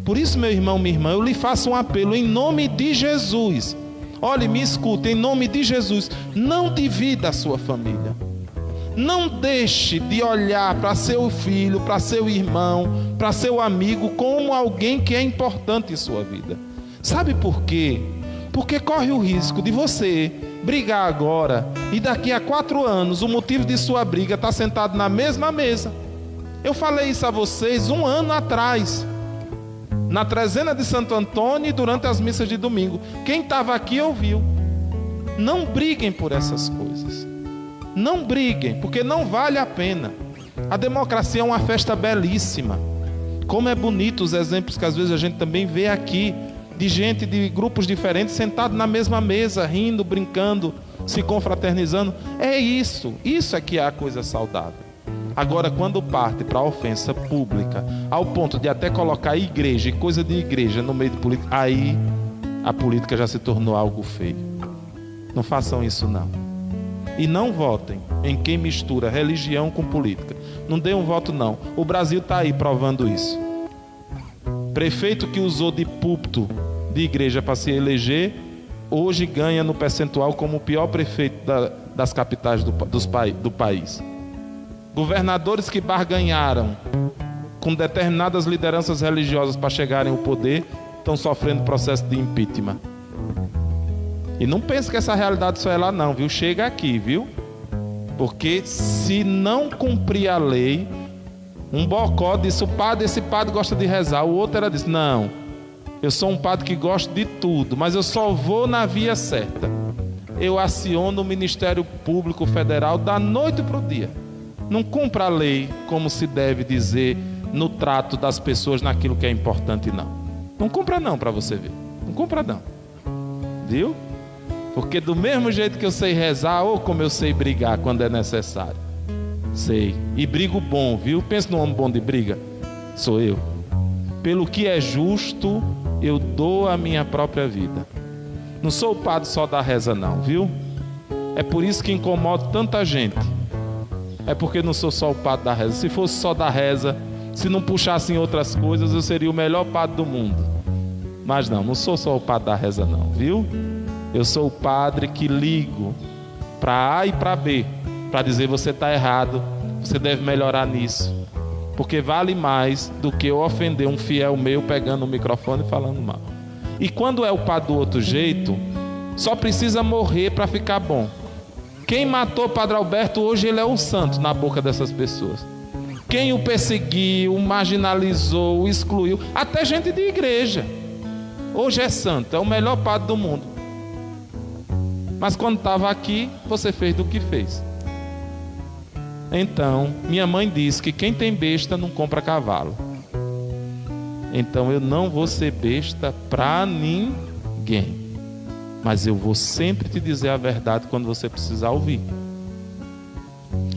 Por isso, meu irmão, minha irmã, eu lhe faço um apelo em nome de Jesus. Olhe, me escute, em nome de Jesus, não divida a sua família. Não deixe de olhar para seu filho, para seu irmão, para seu amigo como alguém que é importante em sua vida. Sabe por quê? Porque corre o risco de você brigar agora e daqui a 4 anos o motivo de sua briga está sentado na mesma mesa. Eu falei isso a vocês 1 ano atrás, na trezena de Santo Antônio e durante as missas de domingo. Quem estava aqui ouviu. Não briguem por essas coisas. Não briguem, porque não vale a pena. A democracia é uma festa belíssima. Como é bonito os exemplos que às vezes a gente também vê aqui, de gente de grupos diferentes sentado na mesma mesa, rindo, brincando, se confraternizando. É isso é que é a coisa saudável. Agora, quando parte para a ofensa pública, ao ponto de até colocar igreja e coisa de igreja no meio de política, aí a política já se tornou algo feio. Não façam isso não. E não votem em quem mistura religião com política. Não dê um voto não. O Brasil está aí provando isso. Prefeito que usou de púlpito de igreja para se eleger, hoje ganha no percentual como o pior prefeito das capitais do país. Governadores que barganharam com determinadas lideranças religiosas para chegarem ao poder estão sofrendo processo de impeachment. E não pense que essa realidade só é lá não, viu? Chega aqui, viu? Porque se não cumprir a lei, um bocó disse, esse padre gosta de rezar. O outro disse, não, eu sou um padre que gosta de tudo, mas eu só vou na via certa. Eu aciono o Ministério Público Federal da noite para o dia. Não cumpra a lei como se deve dizer no trato das pessoas, naquilo que é importante, não. Não cumpra não, para você ver. Não cumpra não. Viu? Porque do mesmo jeito que eu sei rezar, ou como eu sei brigar quando é necessário. Sei. E brigo bom, viu? Pensa num homem bom de briga. Sou eu. Pelo que é justo, eu dou a minha própria vida. Não sou o padre só da reza não, viu? É por isso que incomodo tanta gente. É porque não sou só o padre da reza. Se fosse só da reza, se não puxassem outras coisas, eu seria o melhor padre do mundo. Mas não sou só o padre da reza não, viu? Eu sou o padre que ligo para A e para B, para dizer você está errado, você deve melhorar nisso. Porque vale mais do que eu ofender um fiel meu pegando o microfone e falando mal. E quando é o padre do outro jeito, só precisa morrer para ficar bom. Quem matou o Padre Alberto hoje, ele é um santo na boca dessas pessoas. Quem o perseguiu, o marginalizou, o excluiu, até gente de igreja, hoje é santo, é o melhor padre do mundo. Mas quando estava aqui, você fez do que fez. Então, minha mãe disse que quem tem besta não compra cavalo. Então eu não vou ser besta para ninguém. Mas eu vou sempre te dizer a verdade quando você precisar ouvir.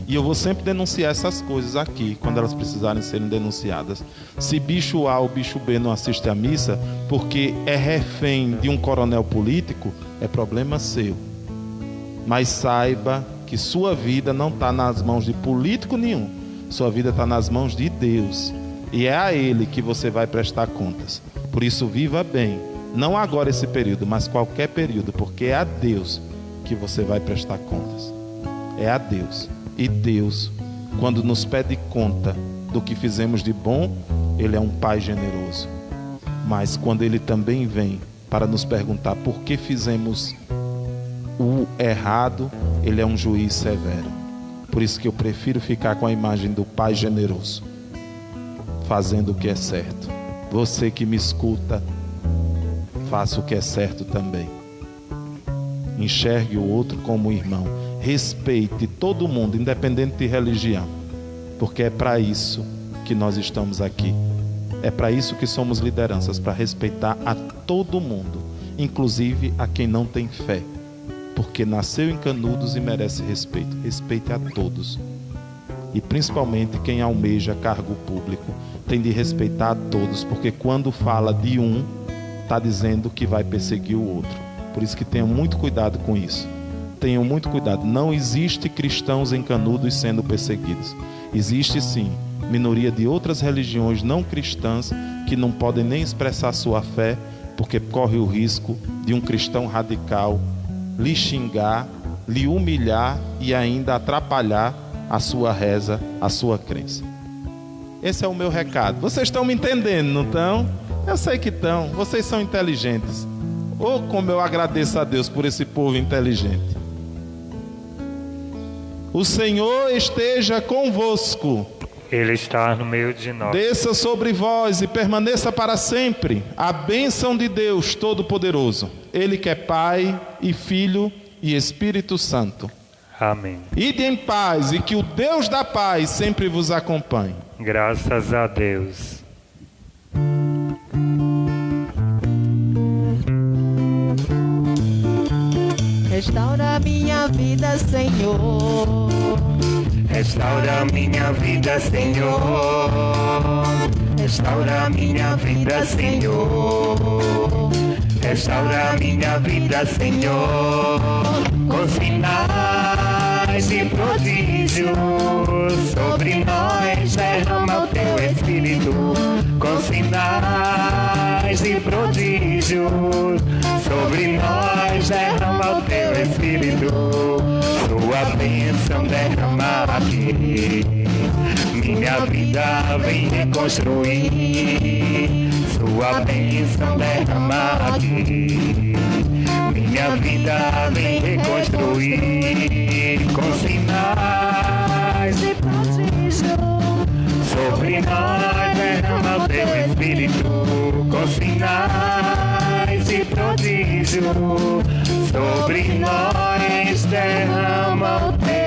E eu vou sempre denunciar essas coisas aqui, quando elas precisarem serem denunciadas. Se bicho A ou bicho B não assiste à missa, porque é refém de um coronel político, é problema seu. Mas saiba que sua vida não está nas mãos de político nenhum. Sua vida está nas mãos de Deus. E é a Ele que você vai prestar contas. Por isso, viva bem. Não agora esse período, mas qualquer período. Porque é a Deus que você vai prestar contas. É a Deus. E Deus, quando nos pede conta do que fizemos de bom, Ele é um Pai generoso. Mas quando Ele também vem para nos perguntar por que fizemos o errado, Ele é um juiz severo. Por isso que eu prefiro ficar com a imagem do Pai generoso, fazendo o que é certo. Você que me escuta, faça o que é certo também. Enxergue o outro como irmão. Respeite todo mundo, independente de religião. Porque é para isso que nós estamos aqui. É para isso que somos lideranças, para respeitar a todo mundo, inclusive a quem não tem fé. Porque nasceu em Canudos e merece respeito. Respeite a todos. E principalmente quem almeja cargo público tem de respeitar a todos, porque quando fala de um, está dizendo que vai perseguir o outro. Por isso que tenham muito cuidado com isso. Tenham muito cuidado. Não existe cristãos em Canudos sendo perseguidos. Existe sim minoria de outras religiões não cristãs que não podem nem expressar sua fé, porque corre o risco de um cristão radical lhe xingar, lhe humilhar e ainda atrapalhar a sua reza, a sua crença. Esse é o meu recado. Vocês estão me entendendo, não estão? Eu sei que estão. Vocês são inteligentes. Oh, como eu agradeço a Deus por esse povo inteligente. O Senhor esteja convosco. Ele está no meio de nós. Desça sobre vós e permaneça para sempre a bênção de Deus Todo-Poderoso. Ele que é Pai e Filho e Espírito Santo. Amém. Ide em paz e que o Deus da paz sempre vos acompanhe. Graças a Deus. Restaura minha vida, Senhor. Restaura minha vida, Senhor. Restaura minha vida, Senhor. Restaura minha vida, Senhor. Com sinais e prodígios sobre nós derrama o teu Espírito. Com sinais e prodígios sobre nós derrama o teu Espírito. Sua bênção derrama aqui. Minha vida vem reconstruir. Sua bênção derrama aqui. Minha vida vem reconstruir. Com sinais e prodígios sobre nós derrama o teu Espírito. Com sinais e prodígios sobre nós derrama o teu